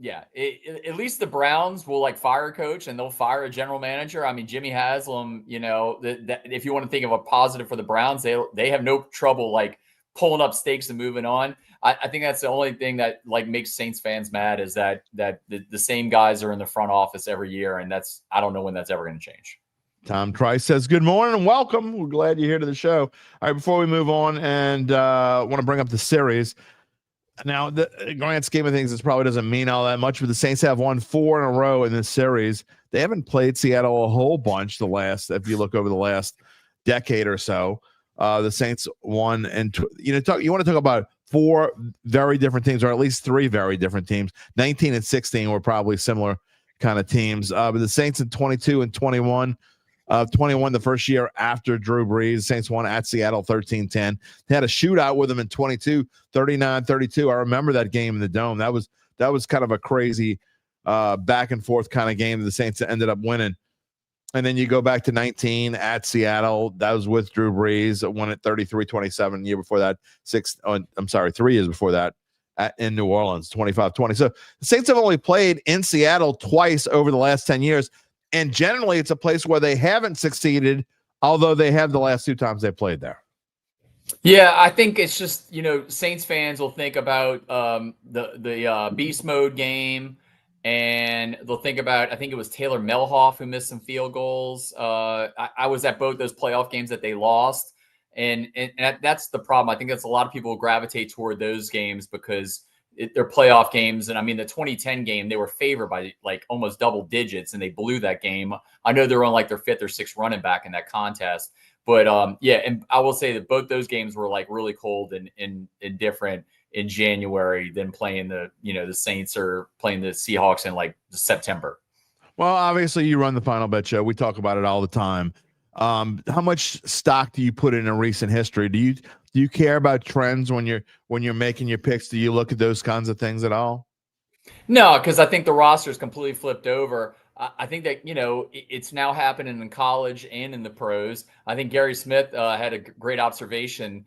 At least the Browns will fire a coach and they'll fire a general manager. I mean, Jimmy Haslam, that if you want to think of a positive for the Browns, they have no trouble pulling up stakes and moving on. I think that's the only thing that makes Saints fans mad is that the same guys are in the front office every year. And I don't know when that's ever going to change. Tom Trice says, good morning and welcome. We're glad you're here to the show. All right, before we move on and want to bring up the series. Now, the grand scheme of things, this probably doesn't mean all that much, but the Saints have won 4 in a row in this series. They haven't played Seattle a whole bunch if you look over the last decade or so. The Saints won, and you want to talk about 4 very different teams, or at least 3 very different teams. 19 and 16 were probably similar kind of teams. But the Saints in 22 and 21. 21 the first year after Drew Brees. Saints won at Seattle 13-10. They had a shootout with them in 22, 39-32. I remember that game in the Dome. That was kind of a crazy back and forth kind of game. The Saints ended up winning. And then you go back to 19 at Seattle. That was with Drew Brees. Won at 33-27. Year before that, 3 years before that in New Orleans, 25-20. So the Saints have only played in Seattle twice over the last 10 years. And generally, it's a place where they haven't succeeded, although they have the last 2 times they played there. Yeah, I think it's just, Saints fans will think about the beast mode game. And they'll think about, I think it was Taylor Melhoff who missed some field goals. I was at both those playoff games that they lost. And that's the problem. I think that's a lot of people gravitate toward those games because they're playoff games. And I mean, the 2010 game, they were favored by like almost double digits and they blew that game. I know they're on like their 5th or 6th running back in that contest. But yeah, and I will say that both those games were like really cold and different in January than playing the Saints or playing the Seahawks in like September. Well, obviously you run the Final Bet Show. We talk about it all the time. How much stock do you put in a recent history? Do you care about trends when you're making your picks? Do you look at those kinds of things at all? No, because I think the roster is completely flipped over. I think that, it's now happening in college and in the pros. I think Gary Smith had a great observation.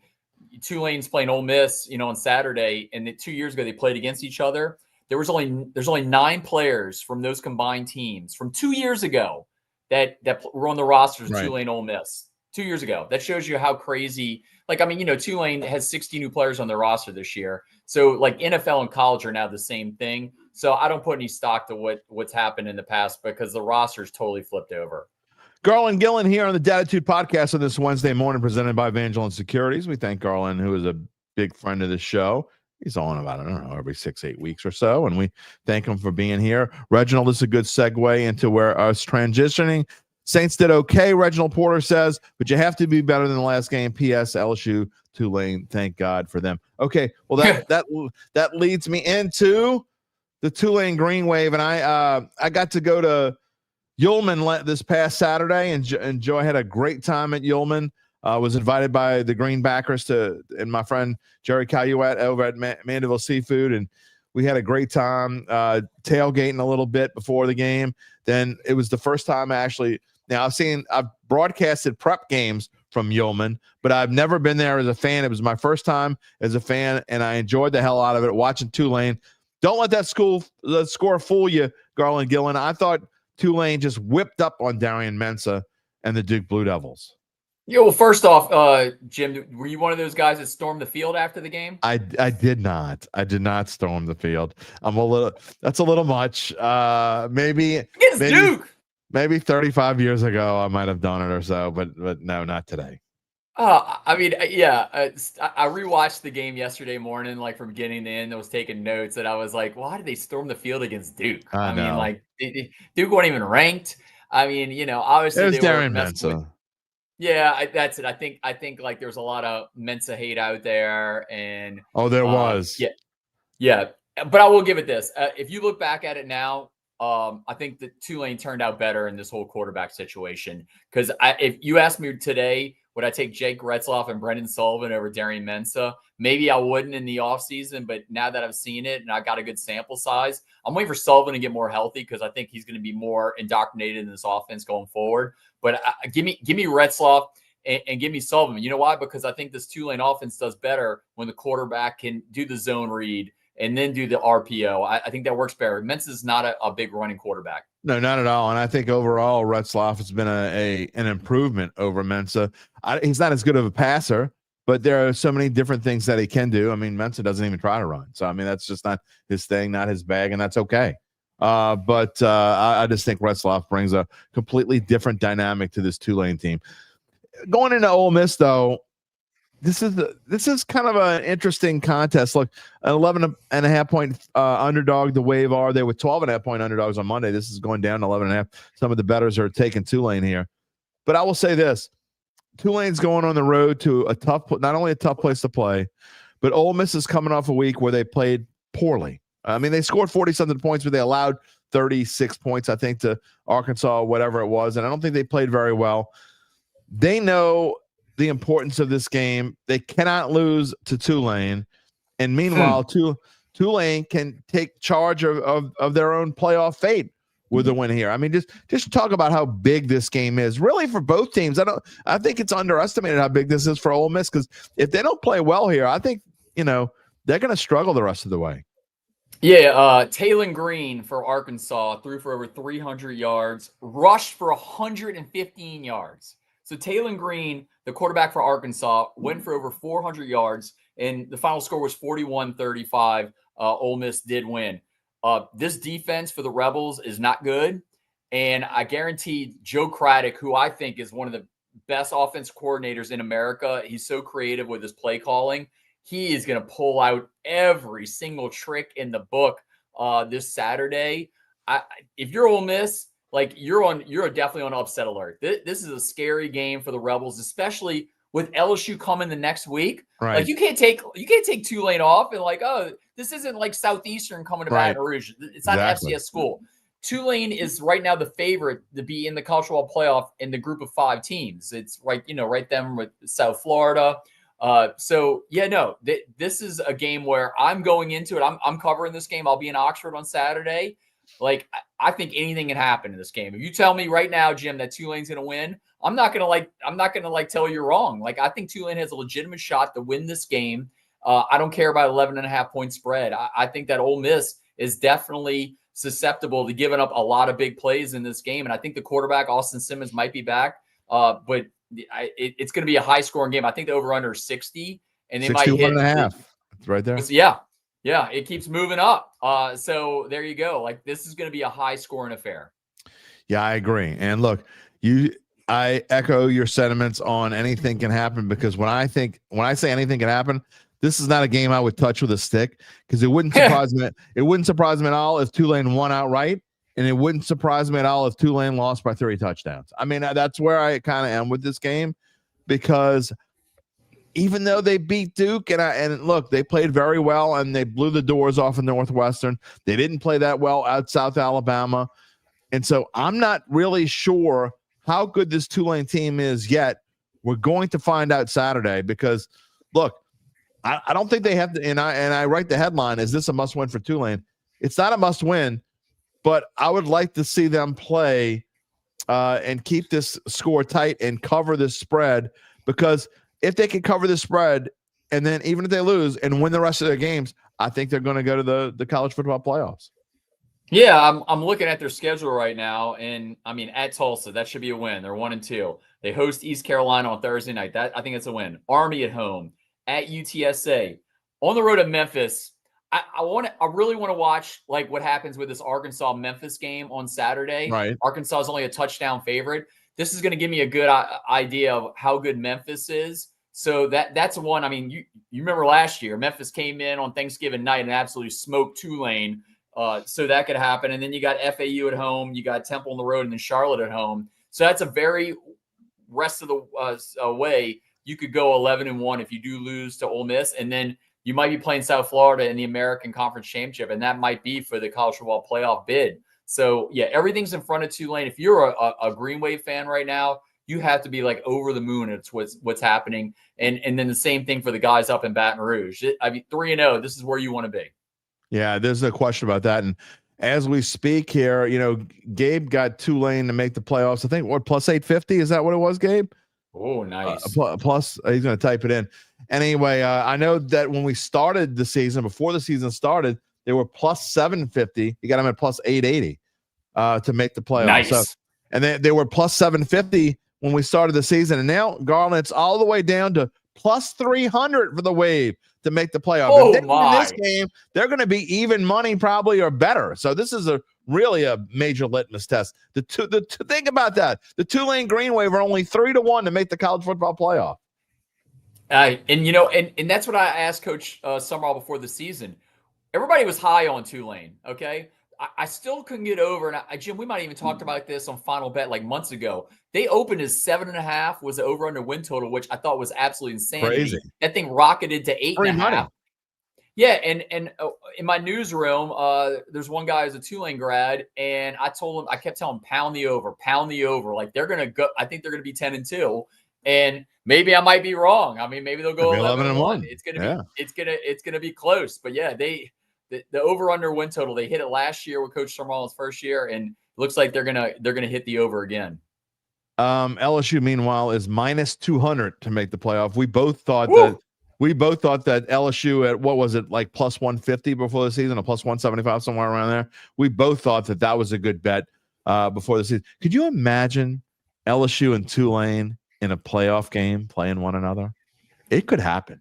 Tulane's playing Ole Miss, on Saturday, and 2 years ago they played against each other. There's only 9 players from those combined teams from 2 years ago that were on the rosters of Tulane Ole Miss 2 years ago. That shows you how crazy. Tulane has 60 new players on their roster this year. So like NFL and college are now the same thing. So I don't put any stock to what's happened in the past because the roster's totally flipped over. Garland Gillen here on the Dattitude podcast on this Wednesday morning, presented by Evangeline Securities. We thank Garland, who is a big friend of the show. He's on about, every 6-8 weeks or so, and we thank him for being here. Reginald, this is a good segue into where us transitioning. Saints did okay, Reginald Porter says, but you have to be better than the last game. P.S. LSU, Tulane, thank God for them. Okay, well, that leads me into the Tulane Green Wave, and I got to go to Ullman this past Saturday, and Joe had a great time at Ullman. Was invited by the Greenbackers and my friend Jerry Caluette over at Mandeville Seafood, and we had a great time tailgating a little bit before the game. Then it was the first time I've broadcasted prep games from Ullman, but I've never been there as a fan. It was my first time as a fan, and I enjoyed the hell out of it watching Tulane. Don't let that score fool you, Garland Gillen. I thought Tulane just whipped up on Darian Mensah and the Duke Blue Devils. Yeah, well, first off, Jim, were you one of those guys that stormed the field after the game? I did not. I did not storm the field. That's a little much. Maybe Duke. Maybe 35 years ago I might have done it or so, but no, not today. I rewatched the game yesterday morning, like from beginning to end. I was taking notes, and I was like, "Why did they storm the field against Duke?" I mean, like Duke wasn't even ranked. I mean, obviously it was they Darian were Mensah. Yeah, that's it. I think like there's a lot of Mensah hate out there, and there was. Yeah. But I will give it this: if you look back at it now, I think that Tulane turned out better in this whole quarterback situation. Because if you asked me today, would I take Jake Retzloff and Brendan Sullivan over Darian Mensah? Maybe I wouldn't in the offseason, but now that I've seen it and I got a good sample size, I'm waiting for Sullivan to get more healthy because I think he's going to be more indoctrinated in this offense going forward. But give me Retzloff and give me Sullivan. You know why? Because I think this Tulane offense does better when the quarterback can do the zone read and then do the RPO. I think that works better. Mensah is not a big running quarterback. No, not at all. And I think overall, Retzloff has been an improvement over Mensah. He's not as good of a passer, but there are so many different things that he can do. I mean, Mensah doesn't even try to run. So, I mean, that's just not his thing, not his bag, and that's okay. But I just think Retzloff brings a completely different dynamic to this Tulane team. Going into Ole Miss, though, this is kind of an interesting contest. Look, an 11.5-point underdog, the Wave are. They were 12.5-point underdogs on Monday. This is going down to 11.5. Some of the bettors are taking Tulane here. But I will say this. Tulane's going on the road to not only a tough place to play, but Ole Miss is coming off a week where they played poorly. I mean, they scored 40-something points, but they allowed 36 points, I think, to Arkansas, whatever it was. And I don't think they played very well. They know the importance of this game. They cannot lose to Tulane. And meanwhile, Tulane can take charge of their own playoff fate with a win here. I mean, just talk about how big this game is, really, for both teams. I think it's underestimated how big this is for Ole Miss, because if they don't play well here, I think they're going to struggle the rest of the way. Yeah, Taylon Green for Arkansas threw for over 300 yards, rushed for 115 yards. So Taylon Green, the quarterback for Arkansas, went for over 400 yards, and the final score was 41-35. Ole Miss did win. This defense for the Rebels is not good, and I guarantee Joe Craddock, who I think is one of the best offense coordinators in America, he's so creative with his play calling. He is going to pull out every single trick in the book this Saturday. If you're Ole Miss, you're definitely on upset alert. This is a scary game for the Rebels, especially with LSU coming the next week. Right. Like you can't take Tulane off and this isn't like Southeastern coming to Baton Rouge. It's not an FCS school. Tulane is right now the favorite to be in the college football playoff in the group of 5 teams. It's right there with South Florida. This is a game where I'm going into it. I'm covering this game. I'll be in Oxford on Saturday. I think anything can happen in this game. If you tell me right now, Jim, that Tulane's going to win, I'm not going to tell you wrong. I think Tulane has a legitimate shot to win this game. I don't care about 11.5 point spread. I think that Ole Miss is definitely susceptible to giving up a lot of big plays in this game. And I think the quarterback, Austin Simmons, might be back. But it's going to be a high scoring game. I think the over under 60, and they might hit 61.5. It's right there. Yeah, it keeps moving up. So there you go. This is going to be a high scoring affair. Yeah, I agree. And look, I echo your sentiments on anything can happen, because when I say anything can happen, this is not a game I would touch with a stick, because it wouldn't surprise me. It wouldn't surprise me at all if Tulane won outright. And it wouldn't surprise me at all if Tulane lost by 3 touchdowns. I mean, that's where I kind of am with this game, because even though they beat Duke and look, they played very well and they blew the doors off of Northwestern, they didn't play that well at South Alabama. And so I'm not really sure how good this Tulane team is yet. We're going to find out Saturday, because look, I don't think they have to. And I write the headline, is this a must win for Tulane? It's not a must win. But I would like to see them play and keep this score tight and cover this spread, because if they can cover the spread, and then even if they lose and win the rest of their games, I think they're going to go to the college football playoffs. Yeah, I'm looking at their schedule right now, and I mean, at Tulsa, that should be a win. They're 1-2. They host East Carolina on Thursday night. I think it's a win. Army at home, at UTSA, on the road at Memphis. I really want to watch what happens with this Arkansas-Memphis game on Saturday. Right. Arkansas is only a touchdown favorite. This is going to give me a good idea of how good Memphis is. So that's one. I mean, you remember last year, Memphis came in on Thanksgiving night and absolutely smoked Tulane. So that could happen. And then you got FAU at home, you got Temple on the road, and then Charlotte at home. So that's a very rest of the way. You could go 11-1 if you do lose to Ole Miss, and then you might be playing South Florida in the American Conference Championship, and that might be for the college football playoff bid. So, yeah, everything's in front of Tulane. If you're a Green Wave fan right now, you have to be over the moon. It's what's happening. And then the same thing for the guys up in Baton Rouge. 3-0, this is where you want to be. Yeah, there's no question about that. And as we speak here, Gabe got Tulane to make the playoffs. I think, plus 850? Is that what it was, Gabe? Oh, nice. Plus, he's going to type it in. Anyway, I know that when we started the season, before the season started, they were plus 750. You got them at plus 880 to make the playoffs. Nice. So, and they were plus 750 when we started the season. And now, Garland, it's all the way down to plus 300 for the Wave to make the playoffs. Oh, and in this game, they're going to be even money probably or better. So this is really a major litmus test. Think about that. The Tulane Green Wave are only 3-1 to make the college football playoff. And that's what I asked Coach Summerall before the season. Everybody was high on Tulane, okay? I still couldn't get over, and Jim, we might have even talked about this on Final Bet months ago. They opened as 7.5 was the over-under win total, which I thought was absolutely insane. Crazy. That thing rocketed to 8.5. Yeah, and in my newsroom, there's one guy who's a Tulane grad, and I kept telling him, pound the over. They're gonna go. I think they're gonna be 10-2, and maybe I might be wrong. I mean, maybe they'll go 11-1. It's gonna be close, but yeah, the over under win total, they hit it last year with Coach Summerall's first year, and looks like they're gonna hit the over again. LSU, meanwhile, is minus 200 to make the playoff. We both thought Woo! that LSU at what was it, like plus 150 before the season, or plus 175, somewhere around there. We both thought that was a good bet before the season. Could you imagine LSU and Tulane in a playoff game playing one another? It could happen.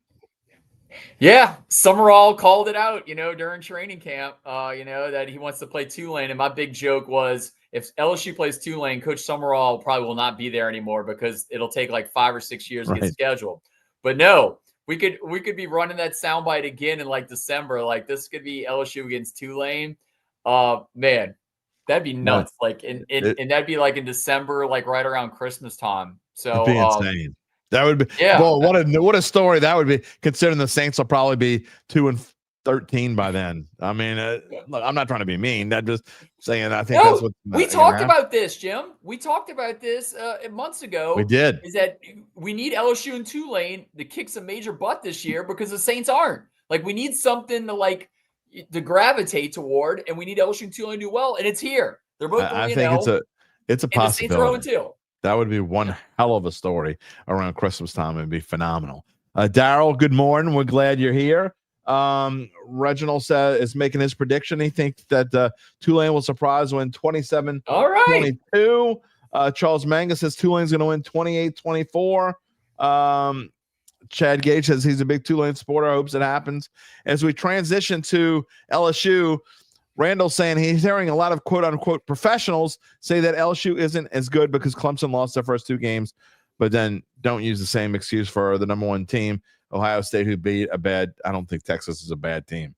Yeah, Summerall called it out, during training camp, that he wants to play Tulane. And my big joke was, if LSU plays Tulane, Coach Summerall probably will not be there anymore because it'll take like 5 or 6 years to get scheduled. But no, we could be running that soundbite again in like December. Like this could be LSU against Tulane. Man, that'd be nuts. Like and that'd be like in December, like right around Christmas time. So it'd be insane. That would be, well, what a story that would be, considering the Saints will probably be 2-13 by then. I mean, look, I'm not trying to be mean. I'm just saying, I think that's what we talked about this, Jim. We talked about this months ago. We did. Is that we need LSU and Tulane to kick some major butt this year because the Saints aren't. Like, we need something to gravitate toward, and we need LSU and Tulane to do well, and it's here. They're both 3-0. I think it's a possibility. The Saints are 0-2. That would be one hell of a story around Christmas time. It'd be phenomenal. Daryl, good morning. We're glad you're here. Reginald is making his prediction. He thinks that Tulane will surprise win 27-22. All right. Charles Manga says Tulane's going to win 28-24. Chad Gage says he's a big Tulane supporter. Hopes it happens. As we transition to LSU, Randall's saying he's hearing a lot of quote-unquote professionals say that LSU isn't as good because Clemson lost their first 2 games, but then don't use the same excuse for the number 1 team, Ohio State, who beat I don't think Texas is a bad team.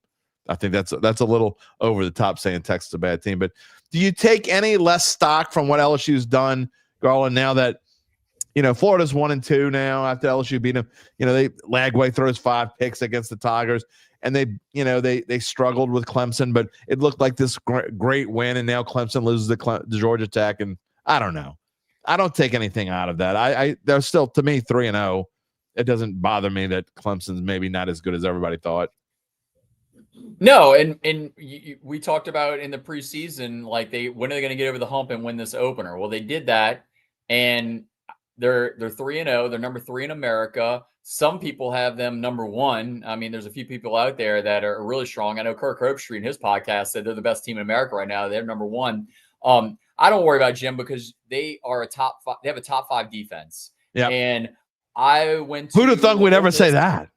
I think that's a little over the top saying Texas is a bad team. But do you take any less stock from what LSU's done, Garland, now that, Florida's 1-2 now after LSU beat them? Lagway throws 5 picks against the Tigers. And they struggled with Clemson, but it looked like this great win, and now Clemson loses the Georgia Tech, and I don't know. I don't take anything out of that. They're still, to me, 3-0. It doesn't bother me that Clemson's maybe not as good as everybody thought. No, and we talked about in the preseason, like when are they going to get over the hump and win this opener? Well, they did that, and they're 3-0. They're number 3 in America. Some people have them number 1. I mean, there's a few people out there that are really strong. I know Kirk Herbstreit in his podcast said they're the best team in America right now. They're number 1. I don't worry about Jim because they are they have a top 5 defense. Yeah. And I went to who'd have thought we'd ever say that?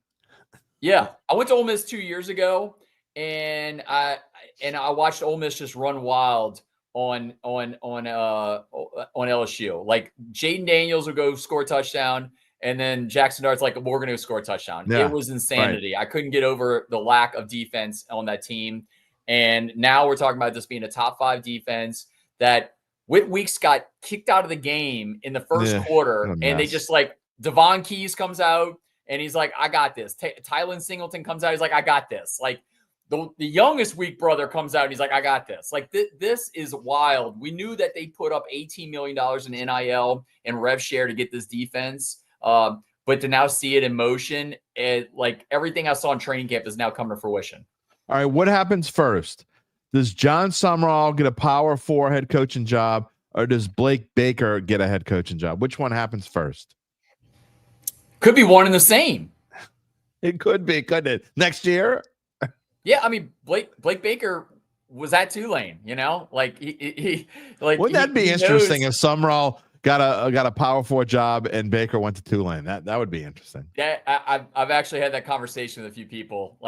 Yeah. I went to Ole Miss 2 years ago, and I watched Ole Miss just run wild on LSU. Like, Jaden Daniels would go score a touchdown, and then Jackson Dart's like, we're going to score a touchdown. Yeah, it was insanity. Right. I couldn't get over the lack of defense on that team. And now we're talking about this being a top 5 defense that Whit Weeks got kicked out of the game in the first quarter. And they just Devon Keys comes out and he's like, I got this. Tylen Singleton comes out. He's like, I got this. Like, the youngest Week brother comes out and he's like, I got this. Like, this is wild. We knew that they put up $18 million in NIL and rev share to get this defense. But to now see it in motion, everything I saw in training camp is now coming to fruition. All right, what happens first? Does John Summerall get a Power 4 head coaching job, or does Blake Baker get a head coaching job? Which one happens first? Could be one and the same. It could be, couldn't it? Next year? Yeah, I mean, Blake Baker was at Tulane. Wouldn't that be interesting if Summerall got a Power 4 job and Baker went to Tulane? That would be interesting. Yeah, I've actually had that conversation with a few people.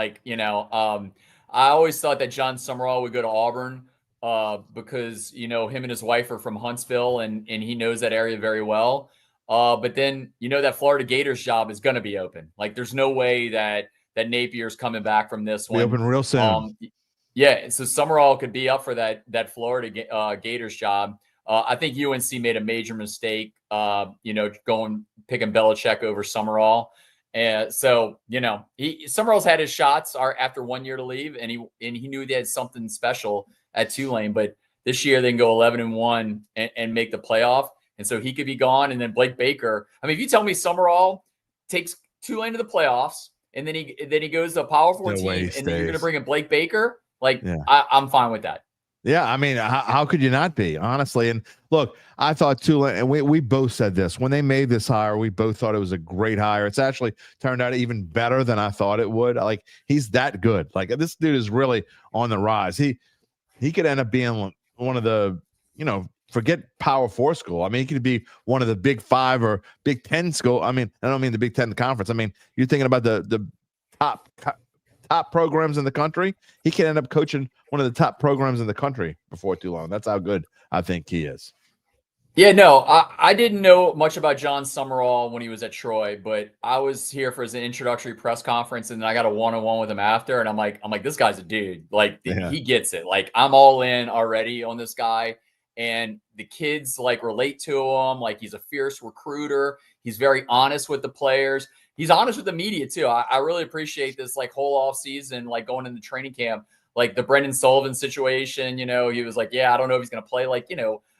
I always thought that John Summerall would go to Auburn because him and his wife are from Huntsville and he knows that area very well. But then that Florida Gators job is going to be open. Like, there's no way that Napier's coming back from this one. Be open real soon. Yeah, so Summerall could be up for that Florida Gators job. I think UNC made a major mistake, picking Belichick over Summerall. And so, Summerall's had his shots after 1 year to leave, and he knew they had something special at Tulane. But this year they can go 11-1 and make the playoff, and so he could be gone. And then Blake Baker. I mean, if you tell me Summerall takes Tulane to the playoffs, and then he goes to a Power 4 team, and then you're going to bring in Blake Baker, I'm fine with that. Yeah, I mean, how could you not be, honestly? And look, I thought Tulane, and we both said this when they made this hire. We both thought it was a great hire. It's actually turned out even better than I thought it would. Like, he's that good. Like, this dude is really on the rise. He could end up being one of the, forget Power 4 school. I mean, he could be one of the Big 5 or Big 10 school. I mean, I don't mean the Big 10 conference. I mean, you're thinking about the top programs in the country. He could end up coaching one of the top programs in the country before too long. That's how good I think he is. Yeah, no, I didn't know much about John Summerall when he was at Troy, but I was here for his introductory press conference, and then I got a one-on-one with him after, and I'm like, this guy's a dude. Like, he gets it. Like, I'm all in already on this guy, and the kids like relate to him. Like, he's a fierce recruiter. He's very honest with the players. He's honest with the media too. I really appreciate this like whole off season, like going into training camp, like the Brendan Sullivan situation. He was like, yeah, I don't know if he's going to play. Like,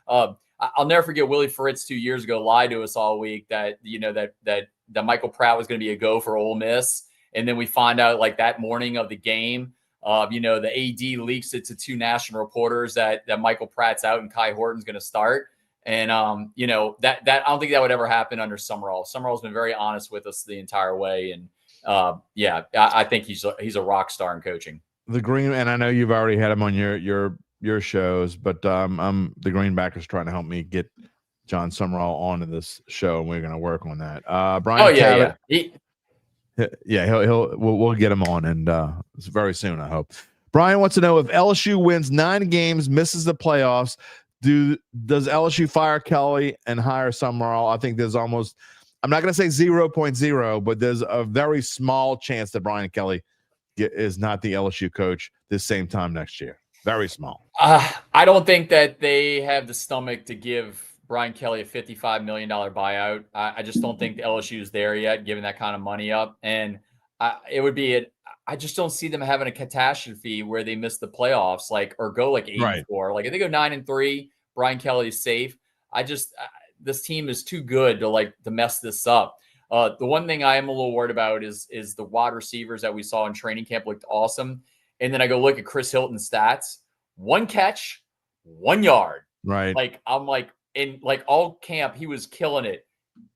I'll never forget Willie Fritz 2 years ago lied to us all week that that Michael Pratt was going to be a go for Ole Miss, and then we find out like that morning of the game, the AD leaks it to 2 national reporters that Michael Pratt's out and Kai Horton's going to start. And, that I don't think that would ever happen under Summerall. Summerall's been very honest with us the entire way. And, I think he's a rock star in coaching. The Green, and I know you've already had him on your shows, but the Greenbacker's trying to help me get John Summerall onto this show, and we're going to work on that. Brian Cabot, we'll get him on, and it's very soon, I hope. Brian wants to know if LSU wins 9 games, misses the playoffs, does LSU fire Kelly and hire Summerall? I think there's almost, I'm not going to say 0.0, but there's a very small chance that Brian Kelly is not the LSU coach this same time next year. Very small. I don't think that they have the stomach to give Brian Kelly a $55 million buyout. I just don't think the LSU is there yet, giving that kind of money up. And it would be I just don't see them having a catastrophe where they miss the playoffs, or go 8-4. Right. Like if they go 9-3, Brian Kelly's safe. This team is too good to mess this up. The one thing I am a little worried about is the wide receivers that we saw in training camp looked awesome. And then I go look at Chris Hilton's stats: 1 catch, 1 yard. Right. I'm in all camp, he was killing it.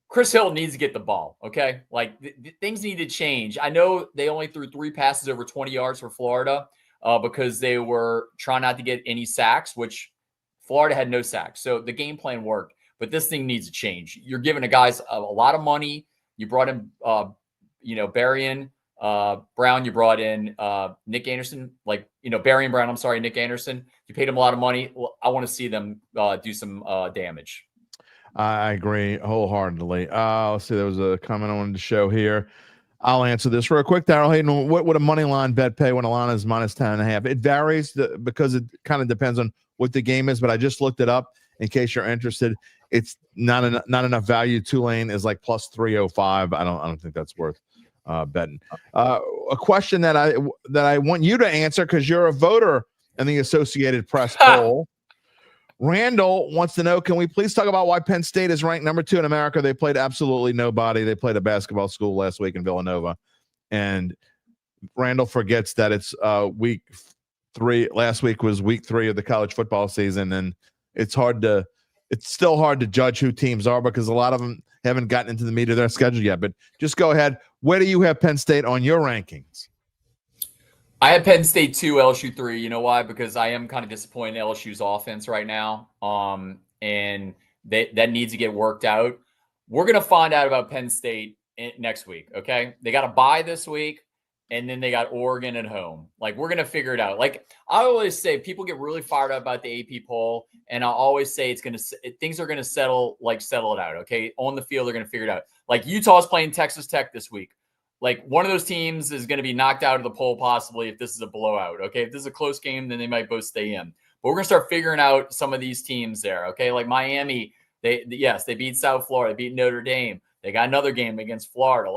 Chris Hilton needs to get the ball. Okay. Things need to change. I know they only threw 3 passes over 20 yards for Florida because they were trying not to get any sacks, which Florida had no sacks. So the game plan worked, but this thing needs to change. You're giving the guys a lot of money. You brought in, Berrien, Brown. You brought in Nick Anderson, Berrien Brown. I'm sorry, Nick Anderson. You paid him a lot of money. Well, I want to see them do some damage. I agree wholeheartedly. Let's see. There was a comment I wanted to show here. I'll answer this real quick. Darrell Hayden, what would a money line bet pay when a line is minus 10.5? It varies because it kind of depends on what the game is, but I just looked it up in case you're interested. It's not enough value. Tulane is plus 305. I don't think that's worth betting. A question that I want you to answer because you're a voter in the Associated Press poll. Randall wants to know, can we please talk about why Penn State is ranked number 2 in America? They played absolutely nobody. They played a basketball school last week in Villanova. And Randall forgets that it's week 3. Last week was week 3 of the college football season. And it's still hard to judge who teams are because a lot of them haven't gotten into the meat of their schedule yet. But just go ahead. Where do you have Penn State on your rankings? I have Penn State 2, LSU 3. You know why? Because I am kind of disappointed in LSU's offense right now. And that needs to get worked out. We're going to find out about Penn State next week, okay? They got a bye this week, and then they got Oregon at home. We're going to figure it out. I always say, people get really fired up about the AP poll, and I always say things are going to settle it out, okay? On the field, they're going to figure it out. Utah's playing Texas Tech this week. One of those teams is going to be knocked out of the poll possibly if this is a blowout, okay? If this is a close game, then they might both stay in. But we're going to start figuring out some of these teams there, okay? Miami, they beat South Florida, they beat Notre Dame. They got another game against Florida.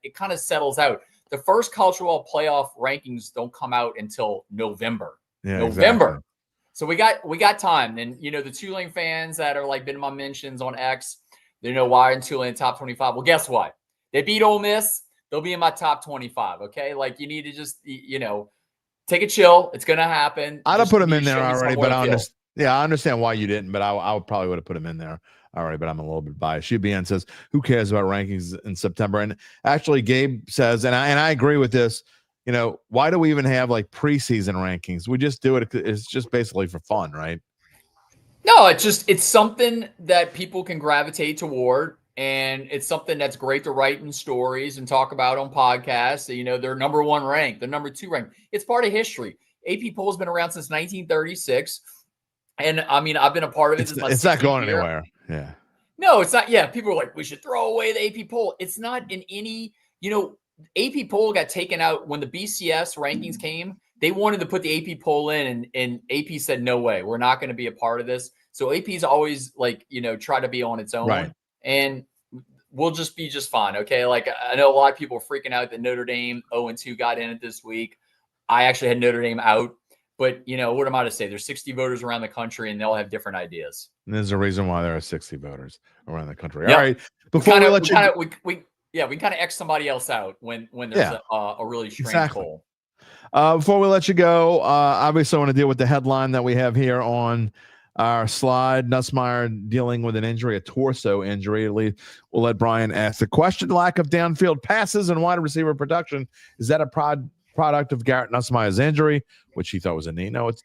It kind of settles out. The first college football playoff rankings don't come out until November. Yeah, November. Exactly. So we got time. And, the Tulane fans that are been in my mentions on X, they know why in Tulane top 25. Well, guess what? They beat Ole Miss. They'll be in my top 25, okay? You need to just, take a chill. It's going to happen. I'd have Just put him you in there show me already, someone but to feel. I understand why you didn't, but I would probably would have put him in there already, but I'm a little bit biased. UBN says, who cares about rankings in September? And actually, Gabe says, and I agree with this, why do we even have like preseason rankings? We just do it. It's just basically for fun, right? No, it's something that people can gravitate toward. And it's something that's great to write in stories and talk about on podcasts. They're number 1 ranked, they're number 2 ranked. It's part of history. AP poll has been around since 1936. And I mean, I've been a part of it. It's not going anywhere. Yeah. No, it's not. Yeah. People are like, we should throw away the AP poll. It's not in any, AP poll got taken out when the BCS rankings came. They wanted to put the AP poll in, and AP said, no way, we're not going to be a part of this. So AP's always try to be on its own. Right. And we'll just be just fine. Okay. Like, I know a lot of people are freaking out that Notre Dame 0-2 got in it this week. I actually had Notre Dame out, but what am I to say? There's 60 voters around the country and they'll have different ideas. And there's a reason why there are 60 voters around the country. Yep. All right. Before we let you we can kind of X somebody else out when there's a really strange poll. Before we let you go, obviously I want to deal with the headline that we have here on our slide. Nussmeier dealing with an injury, a torso injury. We'll let Brian ask the question. Lack of downfield passes and wide receiver production. Is that a product of Garrett Nussmeier's injury, which he thought was a knee? No, it's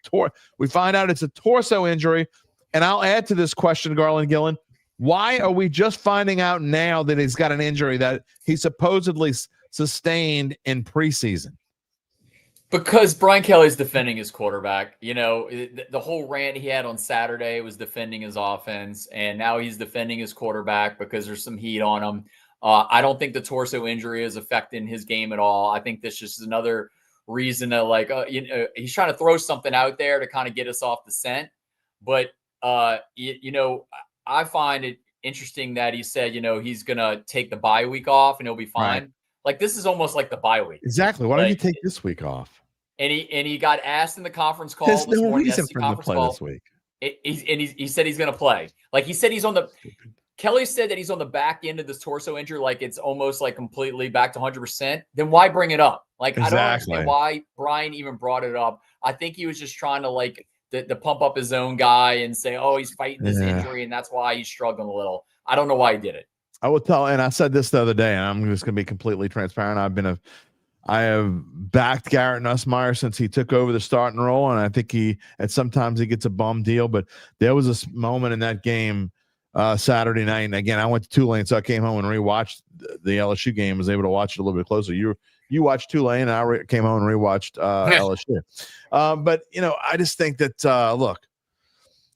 we find out it's a torso injury. And I'll add to this question, Garland Gillen. Why are we just finding out now that he's got an injury that he supposedly sustained in preseason? Because Brian Kelly's defending his quarterback. The whole rant he had on Saturday was defending his offense, and now he's defending his quarterback because there's some heat on him. I don't think the torso injury is affecting his game at all. I think this is another reason to he's trying to throw something out there to kind of get us off the scent. But I find it interesting that he said, he's going to take the bye week off and he'll be fine. Right. Like, this is almost like the bye week. Exactly. Why don't you take this week off? And he got asked in the conference call. There's no morning, reason for him to play this week. He said he's going to play. Like, he said Kelly said that he's on the back end of this torso injury. Like, it's almost like completely back to 100%. Then why bring it up? Like, exactly. I don't understand why Brian even brought it up. I think he was just trying to to pump up his own guy and say, oh, he's fighting this injury and that's why he's struggling a little. I don't know why he did it. I will tell, and I said this the other day, and I'm just going to be completely transparent. I have backed Garrett Nussmeier since he took over the starting role, and I think sometimes he gets a bum deal, but there was a moment in that game Saturday night, and again, I went to Tulane, so I came home and rewatched the LSU game, was able to watch it a little bit closer. You watched Tulane, and I came home and rewatched LSU. But I just think that look,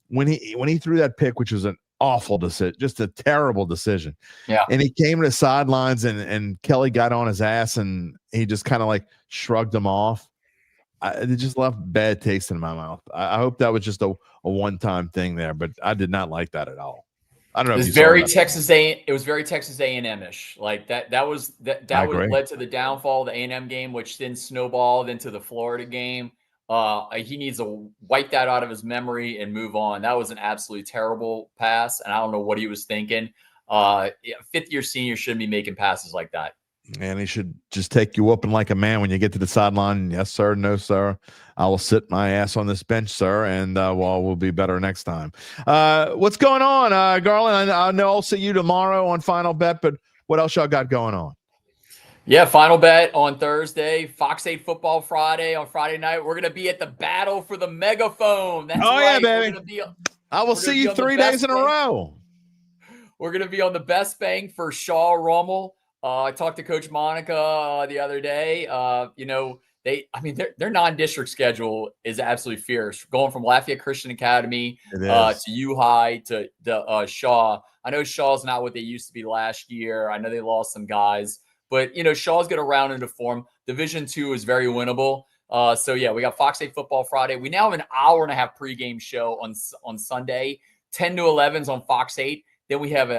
when he threw that pick, which was an awful decision, just a terrible decision. Yeah. And he came to the sidelines and Kelly got on his ass and he just kind of shrugged him off. It just left bad taste in my mouth. I hope that was just a one-time thing there, but I did not like that at all. I don't know. It was very Texas A&M-ish. Like that led to the downfall of the A&M game, which then snowballed into the Florida game. He needs to wipe that out of his memory and move on. That was an absolutely terrible pass, and I don't know what he was thinking. Fifth-year senior shouldn't be making passes like that. And he should just take you open like a man when you get to the sideline. Yes, sir. No, sir. I will sit my ass on this bench, sir, and we'll be better next time. What's going on, Garland? I know I'll see you tomorrow on Final Bet, but what else y'all got going on? Yeah, Final Bet on Thursday, Fox 8 Football Friday on Friday night. We're going to be at the Battle for the Megaphone. That's right. Yeah, baby. I will see you 3 days in a row. We're going to be on the best bank for Shaw Rummel. I talked to Coach Monica the other day. Their non-district schedule is absolutely fierce. Going from Lafayette Christian Academy to U-High to Shaw. I know Shaw's not what they used to be last year. I know they lost some guys. But, Shaw's going to round into form. Division II is very winnable. We got Fox 8 Football Friday. We now have an hour and a half pregame show on Sunday, 10 to 11s on Fox 8. Then we have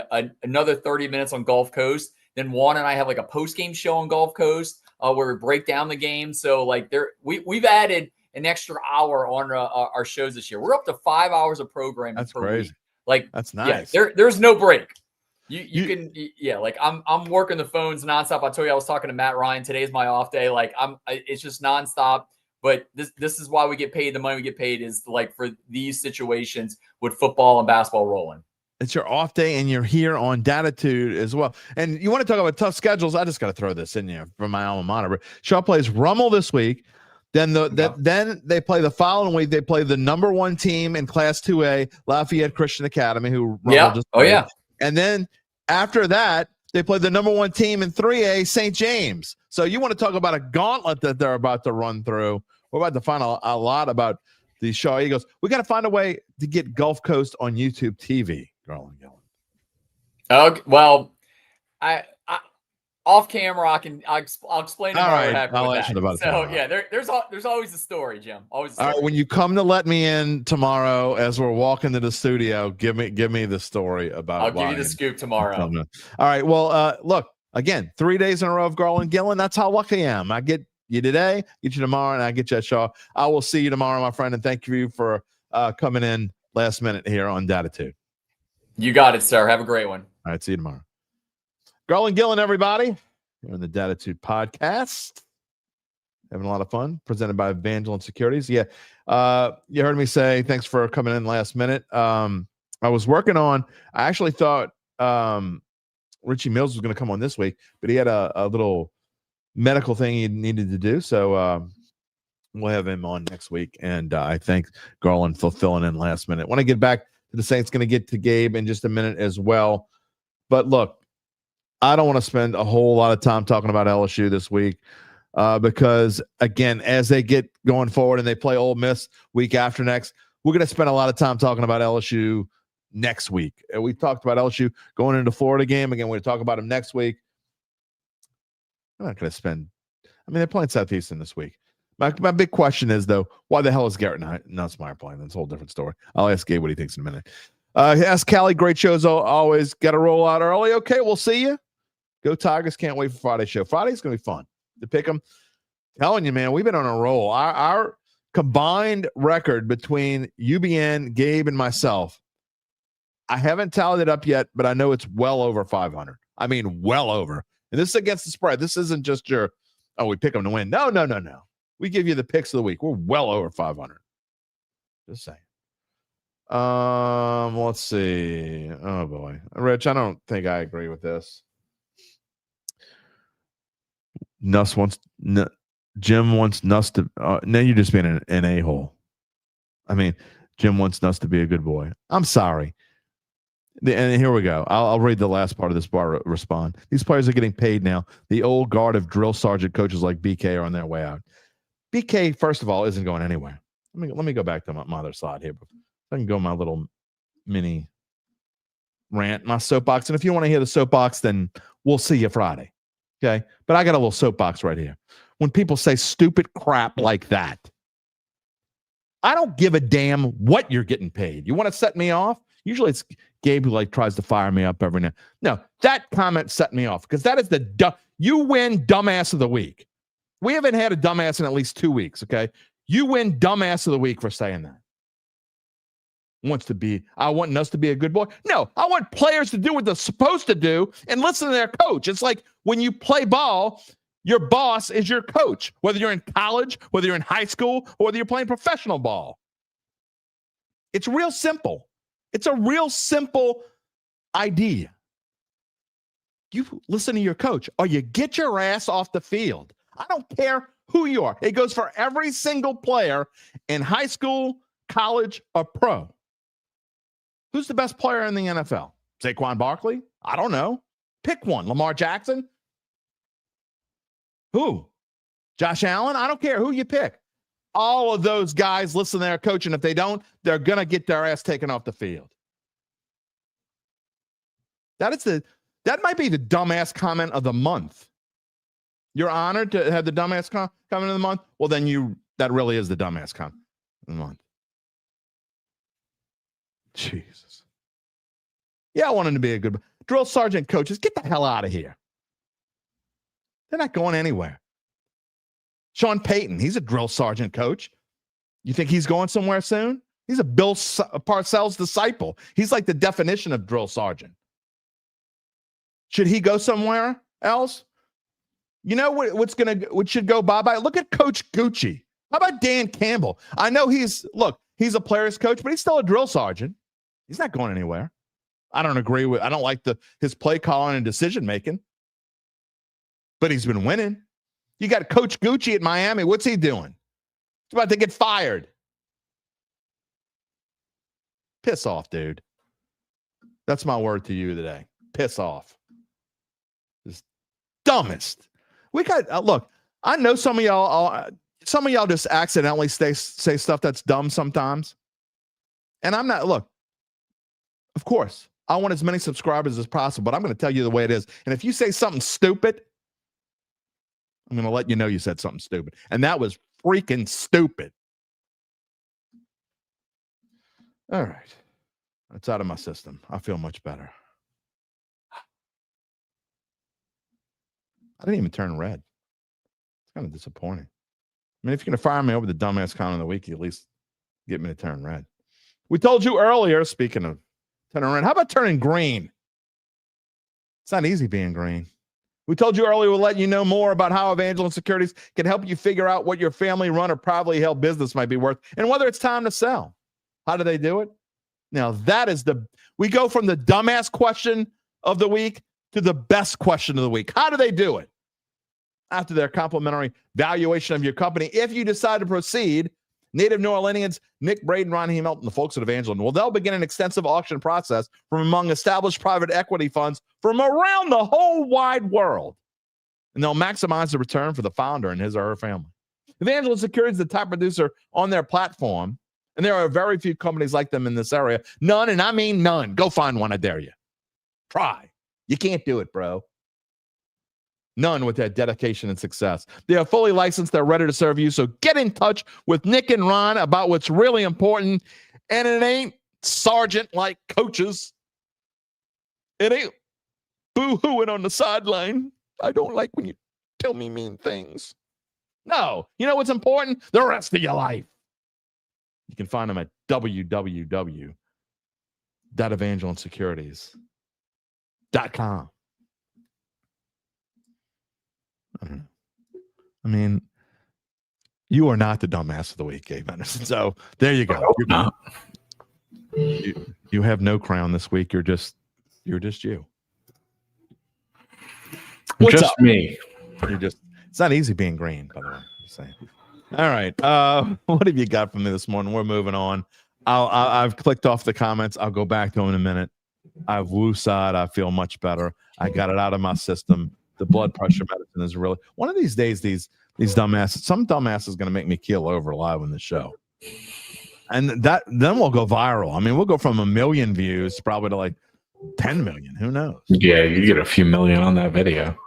another 30 minutes on Gulf Coast. Then Juan and I have a postgame show on Gulf Coast where we break down the game. So, we've added an extra hour on our shows this year. We're up to 5 hours of programming. That's per crazy. Week. That's nice. Yeah, there's no break. I'm working the phones nonstop. I told you I was talking to Matt Ryan. Today's my off day. It's just nonstop. But this is why we get paid. The money we get paid is like for these situations with football and basketball rolling. It's your off day, and you're here on Dattitude as well. And you want to talk about tough schedules? I just got to throw this in here from my alma mater. Shaw plays Rummel this week. Then then they play the following week. They play the number 1 team in Class 2A, Lafayette Christian Academy, who Rummel just played. And then after that, they play the number 1 team in 3A, St. James. So you want to talk about a gauntlet that they're about to run through. We're about to find a lot about the Shaw Eagles. We got to find a way to get Gulf Coast on YouTube TV. Garland Gillen. Okay, well, I off camera, I'll explain tomorrow what happened with that. So yeah, there's always a story, Jim. Always a story. All right, when you come to let me in tomorrow, as we're walking to the studio, give me the story about. I'll give you the scoop tomorrow. All right. Well, look again, 3 days in a row of Garland Gillen. That's how lucky I am. I get you today, get you tomorrow, and I get you at Shaw. I will see you tomorrow, my friend, and thank you for coming in last minute here on Dattitude. You got it, sir. Have a great one. All right, see you tomorrow. Garland Gillen, everybody. You're on the Dattitude podcast. Having a lot of fun. Presented by Evangeline Securities. Yeah, you heard me say thanks for coming in last minute. I was working on, I actually thought Richie Mills was going to come on this week, but he had a little medical thing he needed to do. So we'll have him on next week. And I thank Garland for filling in last minute. When I get back to the Saints, going to get to Gabe in just a minute as well. But look, I don't want to spend a whole lot of time talking about LSU this week because, again, as they get going forward and they play Ole Miss week after next, we're going to spend a lot of time talking about LSU next week. And we talked about LSU going into the Florida game. Again, we're going to talk about them next week. I'm not going to spend – I mean, they're playing Southeastern this week. My big question is, though, why the hell is Garrett Nussmeier playing? That's a whole different story. I'll ask Gabe what he thinks in a minute. Ask Callie. Great shows always. Got to roll out early. Okay, we'll see you. Go Tigers. Can't wait for Friday's show. Friday's going to be fun to pick them. Telling you, man, we've been on a roll. Our combined record between UBN, Gabe, and myself, I haven't tallied it up yet, but I know it's well over 500. I mean, well over. And this is against the spread. This isn't just your, we pick them to win. No. We give you the picks of the week. We're well over 500. Just saying. Let's see. Oh boy, Rich, I don't think I agree with this. Jim wants Nuss to. No, you're just being an a-hole. I mean, Jim wants Nuss to be a good boy. I'm sorry. And here we go. I'll read the last part of this bar respond. These players are getting paid now. The old guard of drill sergeant coaches like BK are on their way out. BK, first of all, isn't going anywhere. Let me go back to my other side here. I can go my little mini rant, my soapbox. And if you want to hear the soapbox, then we'll see you Friday. Okay? But I got a little soapbox right here. When people say stupid crap like that, I don't give a damn what you're getting paid. You want to set me off? Usually it's Gabe who tries to fire me up every now. No, that comment set me off because that is you win dumbass of the week. We haven't had a dumbass in at least 2 weeks, okay? You win dumbass of the week for saying that. I want us to be a good boy. No, I want players to do what they're supposed to do and listen to their coach. It's like when you play ball, your boss is your coach, whether you're in college, whether you're in high school, or whether you're playing professional ball. It's real simple. It's a real simple idea. You listen to your coach or you get your ass off the field. I don't care who you are. It goes for every single player in high school, college, or pro. Who's the best player in the NFL? Saquon Barkley? I don't know. Pick one. Lamar Jackson? Who? Josh Allen? I don't care who you pick. All of those guys listen to their coach, and if they don't, they're going to get their ass taken off the field. That might be the dumbass comment of the month. You're honored to have the dumbass comment of the month? Well, then that really is the dumbass comment of the month. Jesus. Yeah, I want him to be a good drill sergeant coaches. Get the hell out of here. They're not going anywhere. Sean Payton, he's a drill sergeant coach. You think he's going somewhere soon? He's a Bill Parcells disciple. He's like the definition of drill sergeant. Should he go somewhere else? You know what should go bye-bye? Look at Coach Gucci. How about Dan Campbell? I know he's a player's coach, but he's still a drill sergeant. He's not going anywhere. I don't like his play calling and decision making, but he's been winning. You got Coach Gucci at Miami. What's he doing? He's about to get fired. Piss off, dude. That's my word to you today. Piss off. Just dumbest. We got look. I know some of y'all just accidentally say stuff that's dumb sometimes, and I'm not. Look, of course, I want as many subscribers as possible, but I'm going to tell you the way it is. And if you say something stupid, I'm going to let you know you said something stupid, and that was freaking stupid. All right. It's out of my system. I feel much better. I didn't even turn red. It's kind of disappointing. I mean, if you're going to fire me over the dumbass comment of the week, you at least get me to turn red. We told you earlier, speaking of turning red, how about turning green? It's not easy being green. We told you earlier we'll let you know more about how Evangeline Securities can help you figure out what your family-run or privately held business might be worth and whether it's time to sell. How do they do it? Now, we go from the dumbass question of the week to the best question of the week. How do they do it? After their complimentary valuation of your company, if you decide to proceed, native New Orleanians Nick Braden, Ron Hemelt, and the folks at Evangeline, well, they'll begin an extensive auction process from among established private equity funds from around the whole wide world. And they'll maximize the return for the founder and his or her family. Evangeline Securities is the top producer on their platform, and there are very few companies like them in this area. None, and I mean none. Go find one, I dare you. Try. You can't do it, bro. None with that dedication and success. They are fully licensed. They're ready to serve you. So get in touch with Nick and Ron about what's really important. And it ain't sergeant like coaches. It ain't boo-hooing on the sideline. I don't like when you tell me mean things. No. You know what's important? The rest of your life. You can find them at www.evangelinesecurities.com. I mean, you are not the dumbass of the week, Gabe Anderson. So there you go. You're not. You have no crown this week. You're just you. What's just up? Me. It's not easy being green, by the way. Just saying. All right. What have you got for me this morning? We're moving on. I've clicked off the comments. I'll go back to them in a minute. I've woosah'd. I feel much better. I got it out of my system. The blood pressure medicine is really one of these days. These dumbasses, some dumbass is going to make me keel over live on the show, and then we'll go viral. I mean, we'll go from 1 million views probably to like 10 million. Who knows? Yeah, you get a few million on that video.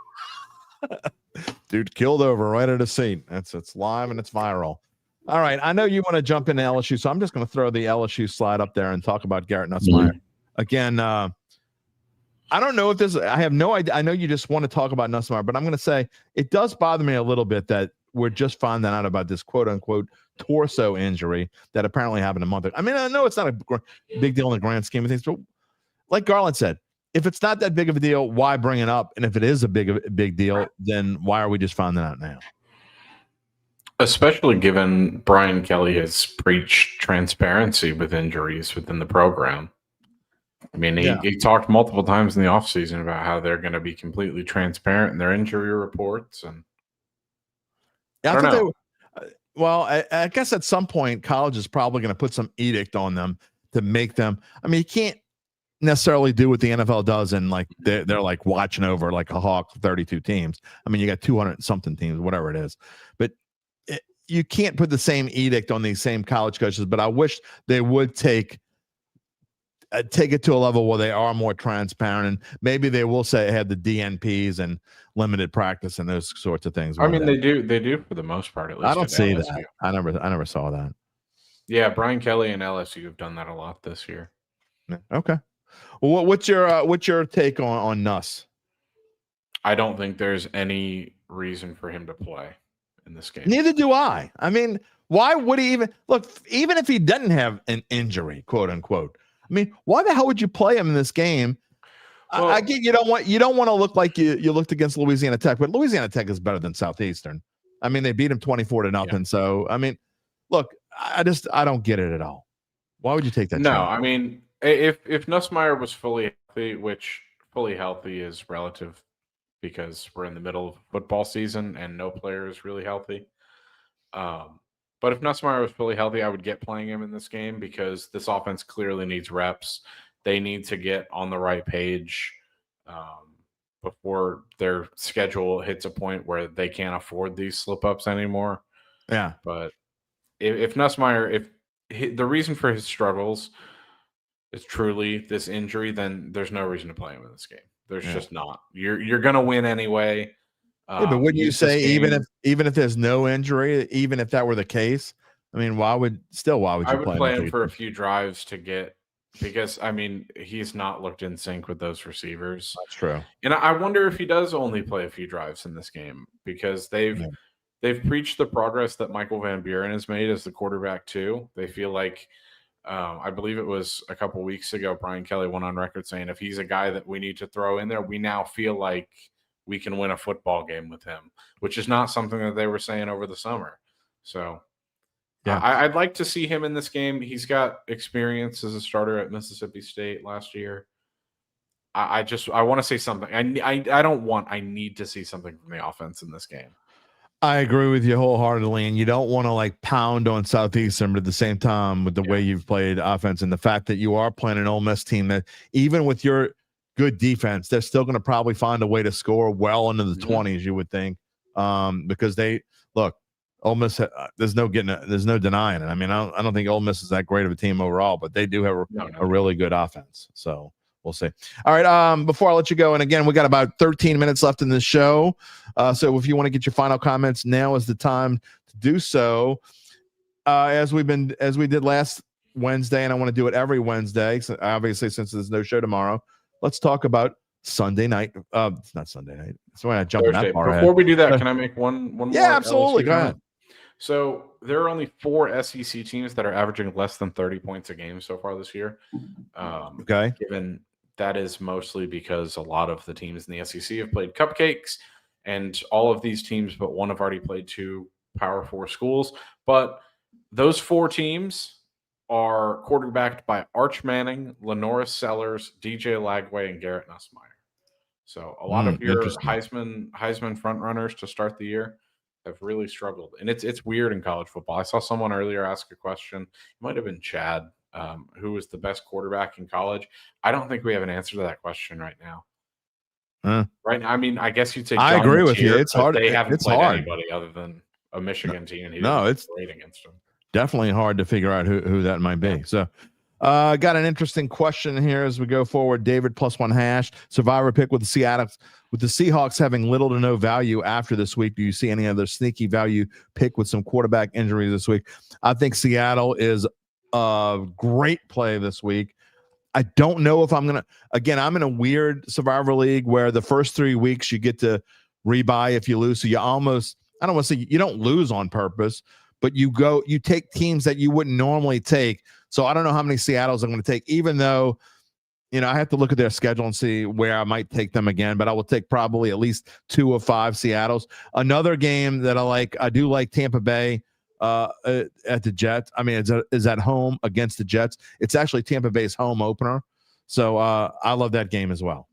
Dude killed over right at a seat. It's live and it's viral. All right, I know you want to jump into LSU, so I'm just going to throw the LSU slide up there and talk about Garrett Nussmeier again. I don't know if this. I have no idea. I know you just want to talk about Nussmeier, but I'm going to say it does bother me a little bit that we're just finding out about this quote unquote torso injury that apparently happened a month ago. I mean, I know it's not a big deal in the grand scheme of things, but like Garland said, if it's not that big of a deal, why bring it up? And if it is a big deal, then why are we just finding out now? Especially given Brian Kelly has preached transparency with injuries within the program. I mean, he talked multiple times in the offseason about how they're going to be completely transparent in their injury reports. And I don't know. I guess at some point, college is probably going to put some edict on them to make them. I mean, you can't necessarily do what the NFL does, and like they're like watching over like a hawk 32 teams. I mean, you got 200 something teams, whatever it is, but you can't put the same edict on these same college coaches. But I wish they would take it to a level where they are more transparent, and maybe they will say have the DNPs and limited practice and those sorts of things. I mean, they do for the most part. At least I don't see that. I never saw that. Yeah, Brian Kelly and LSU have done that a lot this year. Okay. Well, what's your take on Nuss? I don't think there's any reason for him to play in this game. Neither do I. I mean, why would he even if he doesn't have an injury, quote unquote? I mean, why the hell would you play him in this game? Well, I get you don't want to look like you looked against Louisiana Tech, but Louisiana Tech is better than Southeastern. I mean, they beat him 24-0. Yeah. So, I mean, look, I don't get it at all. Why would you take that No, chance? I mean, if Nussmeier was fully healthy, which fully healthy is relative because we're in the middle of football season and no player is really healthy. But if Nussmeier was fully healthy, I would get playing him in this game because this offense clearly needs reps. They need to get on the right page before their schedule hits a point where they can't afford these slip-ups anymore. Yeah. But if Nussmeier, the reason for his struggles is truly this injury, then there's no reason to play him in this game. There's just not. You're gonna win anyway. Yeah, but wouldn't you say even if there's no injury, even if that were the case, I mean, why would you play him for a few drives to get, because I mean he's not looked in sync with those receivers. That's true. And I wonder if he does only play a few drives in this game because they've preached the progress that Michael Van Buren has made as the quarterback too. They feel like I believe it was a couple weeks ago, Brian Kelly went on record saying if he's a guy that we need to throw in there, we now feel like we can win a football game with him, which is not something that they were saying over the summer. So I'd like to see him in this game. He's got experience as a starter at Mississippi State last year. I want to say something. I need to see something from the offense in this game. I agree with you wholeheartedly, and you don't want to like pound on Southeastern, but at the same time, with the way you've played offense and the fact that you are playing an Ole Miss team that even with your good defense, they're still going to probably find a way to score well into the 20s, you would think, because they look. Ole Miss, there's no denying it. I mean, I don't think Ole Miss is that great of a team overall, but they do have a really good offense. So we'll see. All right. Before I let you go, and again, we got about 13 minutes left in the show. So if you want to get your final comments, now is the time to do so. As we did last Wednesday, and I want to do it every Wednesday. So obviously, since there's no show tomorrow, let's talk about Sunday night. It's not Sunday night. That's why I jumped Thursday. that far Before we do that, can I make one more? Yeah, absolutely. Go ahead. So there are only 4 SEC teams that are averaging less than 30 points a game so far this year. Okay. Given that is mostly because a lot of the teams in the SEC have played cupcakes, and all of these teams but one have already played 2 Power 4 schools. But those 4 teams are quarterbacked by Arch Manning, Lenoris Sellers, DJ Lagway, and Garrett Nussmeier. So a lot of your Heisman frontrunners to start the year have really struggled. And it's weird in college football. I saw someone earlier ask a question. It might have been Chad, who was the best quarterback in college. I don't think we have an answer to that question right now. Right now, I mean, I guess you'd say John I agree with you. It's hard. They haven't played hard. anybody other than a Michigan team. And it's great against them. Definitely hard to figure out who that might be. So got an interesting question here as we go forward. David +1# survivor pick with the Seahawks having little to no value after this week. Do you see any other sneaky value pick with some quarterback injuries this week? I think Seattle is a great play this week. I don't know if I'm going to, again, I'm in a weird survivor league where the first 3 weeks you get to rebuy if you lose. So you almost, I don't want to say you don't lose on purpose, but you take teams that you wouldn't normally take. So I don't know how many Seattles I'm going to take, even though, I have to look at their schedule and see where I might take them again, but I will take probably at least 2 of 5 Seattles. Another game that I do like Tampa Bay at the Jets. I mean, is at home against the Jets. It's actually Tampa Bay's home opener. So I love that game as well.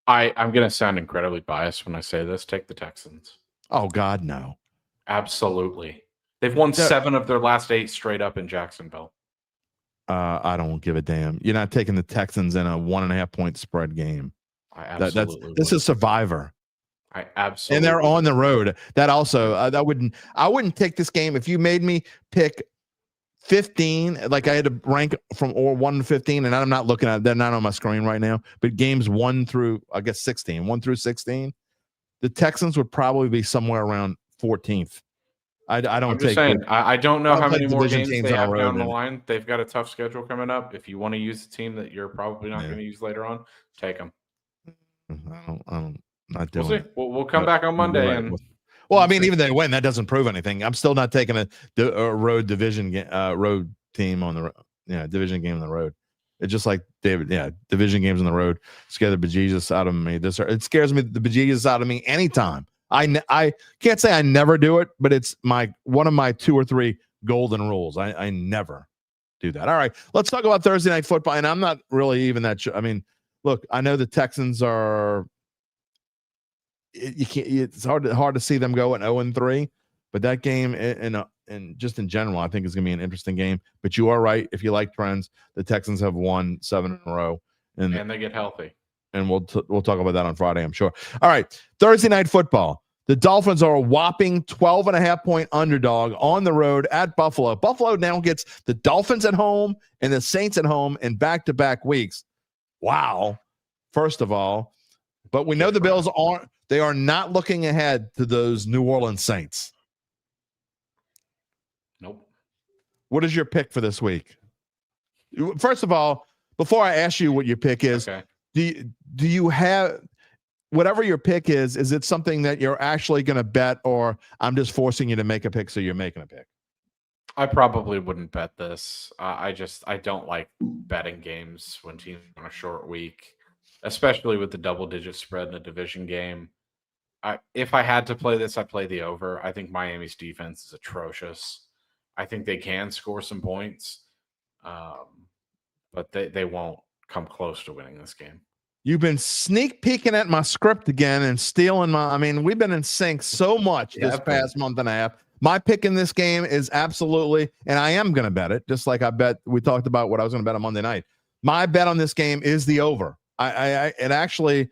I'm going to sound incredibly biased when I say this. Take the Texans. Oh, God, no. Absolutely. They've won 7 of their last 8 straight up in Jacksonville. I don't give a damn. You're not taking the Texans in a 1.5 point spread game. I absolutely this is Survivor. I absolutely. And they're on the road. That also, I wouldn't take this game if you made me pick 15. Like I had to rank from 1 to 15, and I'm not looking at. They're not on my screen right now. But games 1 through 16, 1 through 16, the Texans would probably be somewhere around 14th. I don't. I'm just saying. I don't know how many more games they have down the line. They've got a tough schedule coming up. If you want to use a team that you're probably not going to use later on, take them. I'm not doing it. We'll come back on Monday. Right. Well, I mean, even if they win, that doesn't prove anything. I'm still not taking a road division road team on the division game on the road. It's just like David, division games on the road scare the bejesus out of me. It scares me the bejesus out of me anytime I can't say I never do it, but it's one of my 2 or 3 golden rules. I never do that. All right, let's talk about Thursday night football. And I'm not really even that sure. I mean, look, I know the Texans are. You can't. It's hard to see them go at 0-3, but that game and just in general, I think is going to be an interesting game. But you are right. If you like trends, the Texans have won 7 in a row, and they get healthy. And we'll talk about that on Friday, I'm sure. All right, Thursday night football. The Dolphins are a whopping 12.5-point underdog on the road at Buffalo. Buffalo now gets the Dolphins at home and the Saints at home in back-to-back weeks. Wow, first of all. But we know the Bills are not looking ahead to those New Orleans Saints. Nope. What is your pick for this week? First of all, before I ask you what your pick is, okay. Do you have whatever your pick is it something that you're actually going to bet, or I'm just forcing you to make a pick so you're making a pick? I probably wouldn't bet this. I don't like betting games when teams are on a short week, especially with the double-digit spread in a division game. If I had to play this, I'd play the over. I think Miami's defense is atrocious. I think they can score some points, but they won't come close to winning this game. You've been sneak peeking at my script again and stealing we've been in sync so much this past month and a half. My pick in this game is absolutely, and I am going to bet it, just like I bet we talked about what I was going to bet on Monday night. My bet on this game is the over. It actually,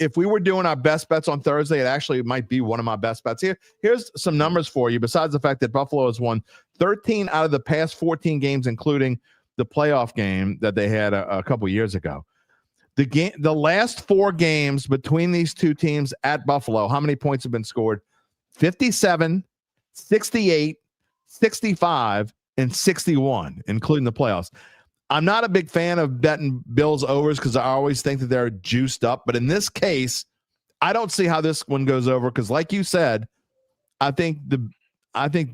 if we were doing our best bets on Thursday, it actually might be one of my best bets. Here's some numbers for you, besides the fact that Buffalo has won 13 out of the past 14 games, including the playoff game that they had a couple years ago. The last 4 games between these two teams at Buffalo, how many points have been scored? 57, 68, 65, and 61, including the playoffs. I'm not a big fan of betting Bills overs because I always think that they're juiced up. But in this case, I don't see how this one goes over because, like you said, I think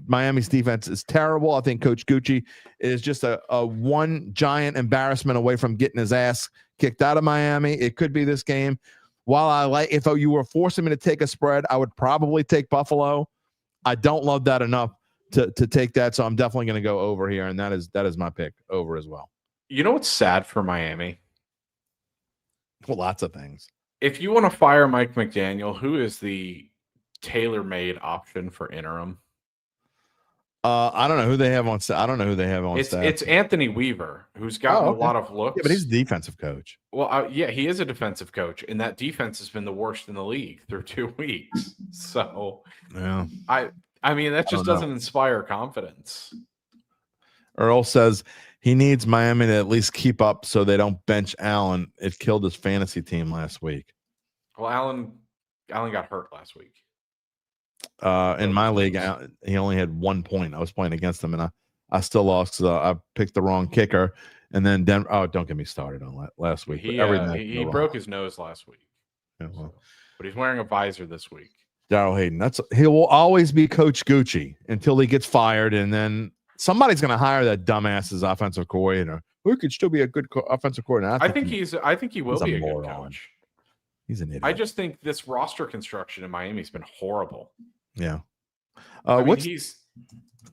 Miami's defense is terrible. I think Coach Gucci is just a one giant embarrassment away from getting his ass kicked out of Miami. It could be this game. While if you were forcing me to take a spread, I would probably take Buffalo. I don't love that enough to take that, so I'm definitely going to go over here, and that is my pick, over as well. You know what's sad for Miami? Well, lots of things. If you want to fire Mike McDaniel, who is the tailor-made option for interim? I don't know who they have on staff. It's Anthony Weaver, who's gotten a lot of looks. Yeah, but he's a defensive coach. Well, he is a defensive coach, and that defense has been the worst in the league through 2 weeks. So, yeah, I mean, that just doesn't inspire confidence. Earl says he needs Miami to at least keep up so they don't bench Allen. It killed his fantasy team last week. Well, Allen got hurt last week. In my league, he only had 1 point. I was playing against him, and I still lost because I picked the wrong kicker. And then Denver. Oh, don't get me started on last week. He broke his nose last week. Yeah, well. But he's wearing a visor this week. Darryl Hayden. He will always be Coach Gucci until he gets fired, and then somebody's going to hire that dumbass as offensive coordinator. Who could still be a good offensive coordinator? I think he will be a good coach. He's an idiot. I just think this roster construction in Miami has been horrible. Yeah. He's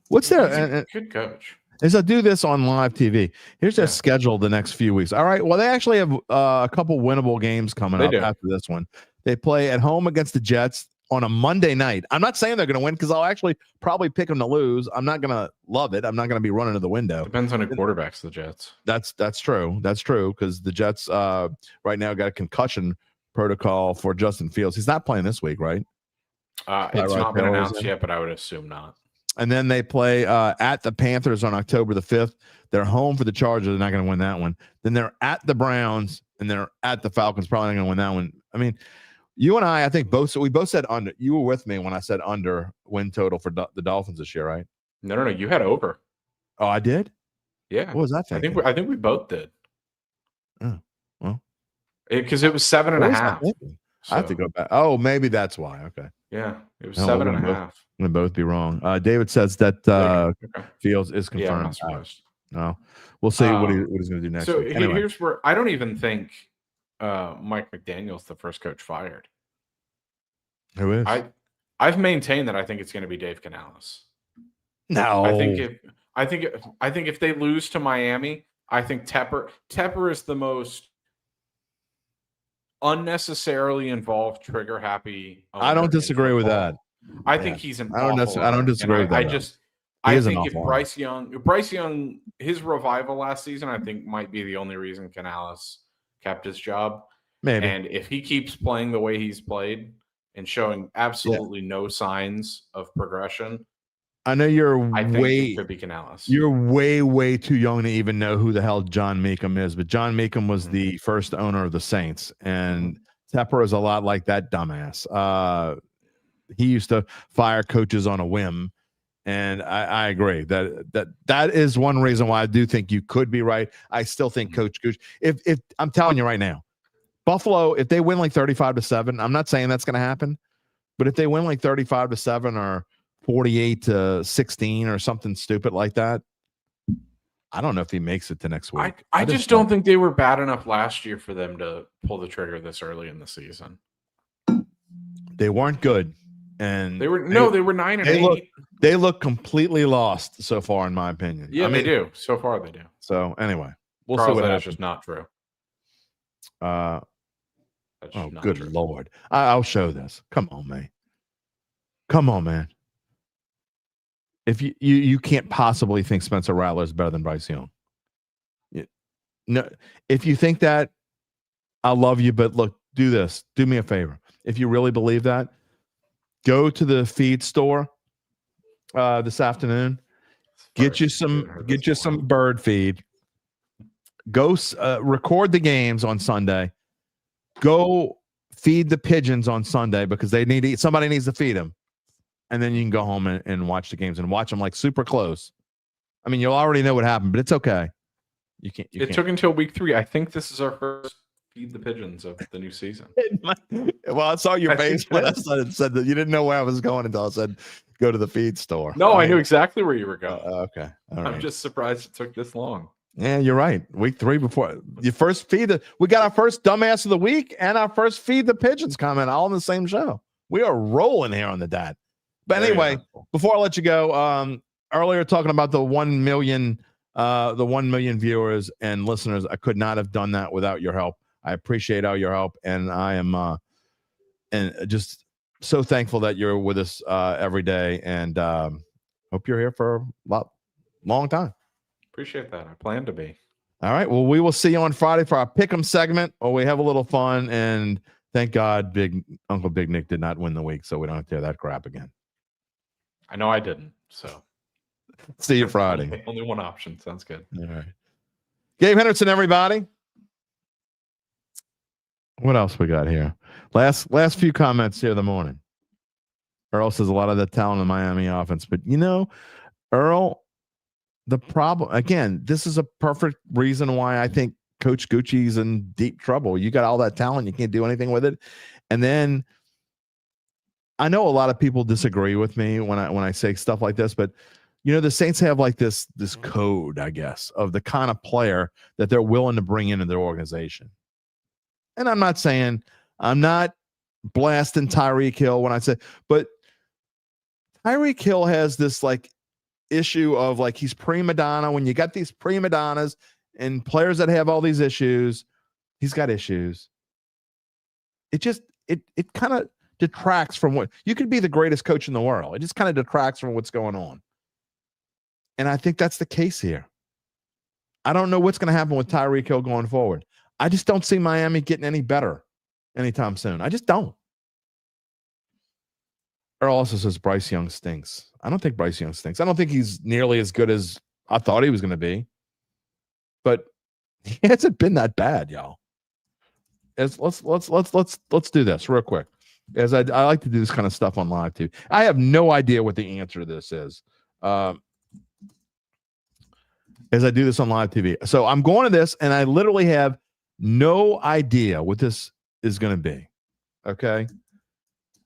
their good coach? Is I do this on live TV. Here's their schedule the next few weeks. All right. Well, they actually have a couple winnable games coming up after this one. They play at home against the Jets on a Monday night. I'm not saying they're going to win because I'll actually probably pick them to lose. I'm not going to love it. I'm not going to be running to the window. Depends on who quarterbacks the Jets. That's true. That's true because the Jets right now got a concussion protocol for Justin Fields. He's not playing this week, right? It's not been announced yet, but I would assume not. And then they play at the Panthers on October the 5th. They're home for the Chargers. They're not going to win that one. Then they're at the Browns, and they're at the Falcons. Probably not going to win that one. I mean, you and I think we both said under. You were with me when I said under win total for the Dolphins this year, right? No. You had over. Oh, I did? Yeah. What was that thinking? I think we both did. Oh, well. Because it was 7.5. I have to go back. Oh, maybe that's why. Okay. Yeah, it was 7.5. I'm going to both be wrong. David says that Fields is confirmed. Yeah, no, we'll see what he's going to do next week. So here's where I don't even think Mike McDaniel's the first coach fired. Who is? I've maintained that I think it's going to be Dave Canales. No, I think if they lose to Miami, I think Tepper is the most unnecessarily involved, trigger happy. I don't disagree with that. I think he's an I don't awful disagree with that. I think if Bryce Young, his revival last season, I think might be the only reason Canales kept his job. Maybe. And if he keeps playing the way he's played and showing absolutely no signs of progression, I know it could be Canales. You're way too young to even know who the hell John Meekum is, but John Meekum was the first owner of the Saints, and Tepper is a lot like that dumbass. He used to fire coaches on a whim, and I agree that is one reason why I do think you could be right. I still think Coach Gooch. If I'm telling you right now, Buffalo, if they win like 35-7, I'm not saying that's going to happen, but if they win like 35-7 or 48-16 or something stupid like that, I don't know if he makes it to next week. I just don't think they were bad enough last year for them to pull the trigger this early in the season. They weren't good, and they were 9-8. They look completely lost so far, in my opinion. Yeah, they do. So far, they do. So anyway, we'll see what that's happens. Just not true. Good Lord! I'll show this. Come on, man. If you can't possibly think Spencer Rattler is better than Bryce Young. No, if you think that, I love you, but look, do this. Do me a favor. If you really believe that, go to the feed store this afternoon. Get you some bird feed. Go record the games on Sunday. Go feed the pigeons on Sunday because they need to eat. Somebody needs to feed them. And then you can go home and watch the games and watch them like super close. I mean, you'll already know what happened, but it's okay. It took until week 3. I think this is our first feed the pigeons of the new season. Well, I saw your face when I said that you didn't know where I was going until I said go to the feed store. No, I knew exactly where you were going. Okay. All right. I'm just surprised it took this long. Yeah, you're right. Week 3 before you first we got our first dumbass of the week and our first feed the pigeons comment all in the same show. We are rolling here on the Dat. But anyway, before I let you go, earlier talking about the 1 million viewers and listeners, I could not have done that without your help. I appreciate all your help, and I am and just so thankful that you're with us every day, and hope you're here for a long time. Appreciate that. I plan to be. All right. Well, we will see you on Friday for our Pick'em segment, where we have a little fun, and thank God Uncle Big Nick did not win the week, so we don't have to hear that crap again. I know I didn't, so. See you Friday. Only one option. Sounds good. All right. Gabe Henderson, everybody. What else we got here? Last few comments here in the morning. Earl says a lot of the talent in the Miami offense. But, Earl, the problem, again, this is a perfect reason why I think Coach Gucci's in deep trouble. You got all that talent. You can't do anything with it. And then I know a lot of people disagree with me when I say stuff like this, but the Saints have like this code, I guess, of the kind of player that they're willing to bring into their organization. And I'm not blasting Tyreek Hill when I say, but Tyreek Hill has this like issue of like he's prima donna. When you got these prima donnas and players that have all these issues, he's got issues. It kind of detracts from what you could be the greatest coach in the world. It just kind of detracts from what's going on. And I think that's the case here. I don't know what's going to happen with Tyreek Hill going forward. I just don't see Miami getting any better anytime soon. I just don't. Earl also says Bryce Young stinks. I don't think Bryce Young stinks. I don't think he's nearly as good as I thought he was going to be. But he hasn't been that bad, y'all. Let's do this real quick. As I like to do this kind of stuff on live too. I have no idea what the answer to this is. As I do this on live TV. So I'm going to this and I literally have no idea what this is going to be. Okay.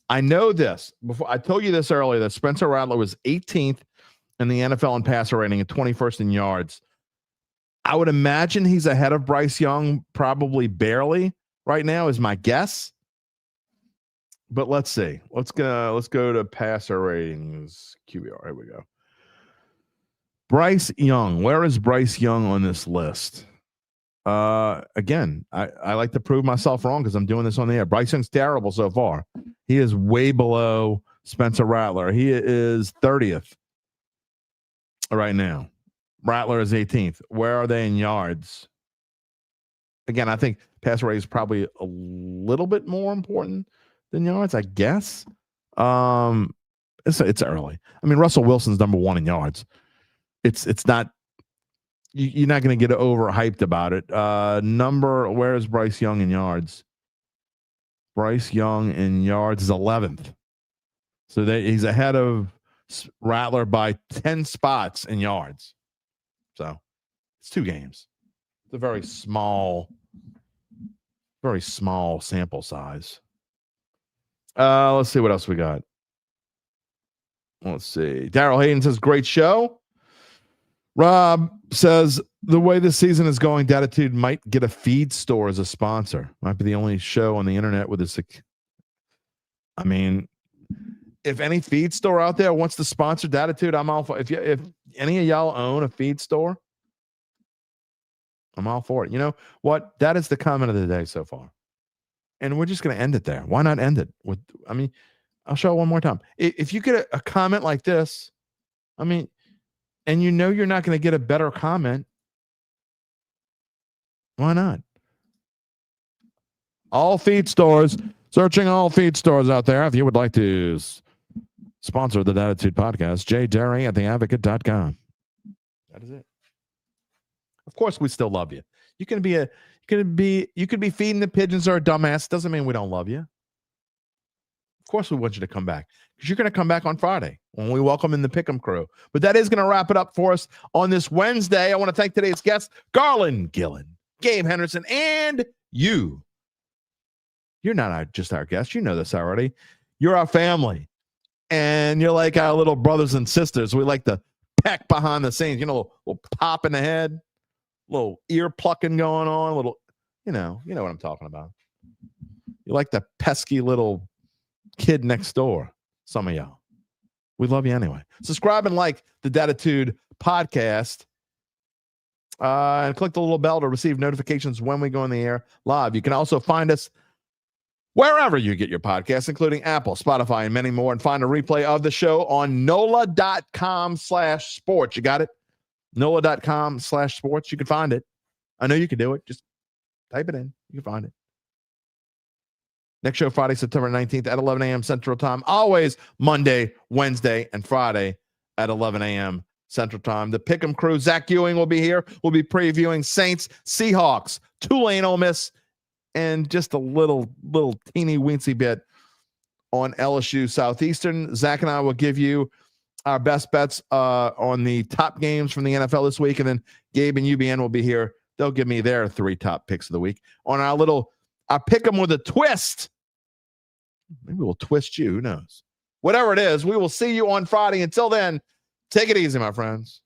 I know this before I told you this earlier that Spencer Rattler was 18th in the NFL in passer rating and 21st in yards. I would imagine he's ahead of Bryce Young, probably barely right now is my guess. But let's see. Let's go to passer ratings. QBR. Here we go. Bryce Young. Where is Bryce Young on this list? Again, I like to prove myself wrong because I'm doing this on the air. Bryce Young's terrible so far. He is way below Spencer Rattler. He is 30th right now. Rattler is 18th. Where are they in yards? Again, I think passer rate is probably a little bit more important than yards, I guess. It's early. I mean, Russell Wilson's number 1 in yards. It's not. You're not going to get overhyped about it. Where is Bryce Young in yards? Bryce Young in yards is 11th. So he's ahead of Rattler by 10 spots in yards. So it's 2 games. It's a very small sample size. Let's see what else we got. Let's see. Daryl Hayden says, great show. Rob says, the way this season is going, Dattitude might get a feed store as a sponsor. Might be the only show on the internet with a. I mean, if any feed store out there wants to sponsor Dattitude, I'm all for it. If any of y'all own a feed store, I'm all for it. You know what? That is the comment of the day so far. And we're just going to end it there. Why not end it with, I'll show it one more time. If you get a comment like this, and you know you're not going to get a better comment, why not? All feed stores, searching all feed stores out there. If you would like to sponsor the Dattitude podcast, Jay Derry at theadvocate.com. That is it. Of course, we still love you. You could be feeding the pigeons or a dumbass. Doesn't mean we don't love you. Of course, we want you to come back because you're going to come back on Friday when we welcome in the Pick'em crew. But that is going to wrap it up for us on this Wednesday. I want to thank today's guests, Garland Gillen, Gabe Henderson, and you. You're not just our guest. You know this already. You're our family. And you're like our little brothers and sisters. We like to peck behind the scenes. You know, a little pop in the head, little ear plucking going on, little, you know what I'm talking about. You like the pesky little kid next door. Some of y'all. We love you anyway. Subscribe and like the Dattitude podcast. And click the little bell to receive notifications when we go on the air live. You can also find us wherever you get your podcasts, including Apple, Spotify, and many more. And find a replay of the show on NOLA.com/sports. You got it? NOLA.com/sports. You can find it. I know you can do it. Just type it in. You can find it. Next show, Friday, September 19th at 11 a.m. Central Time. Always Monday, Wednesday, and Friday at 11 a.m. Central Time. The Pick'em crew, Zach Ewing will be here. We'll be previewing Saints, Seahawks, Tulane-Ole Miss, and just a little teeny weensy bit on LSU Southeastern. Zach and I will give you our best bets on the top games from the NFL this week, and then Gabe and UBN will be here. They'll give me their 3 top picks of the week on our pick 'em with a twist. Maybe we'll twist you. Who knows? Whatever it is, we will see you on Friday. Until then, take it easy, my friends.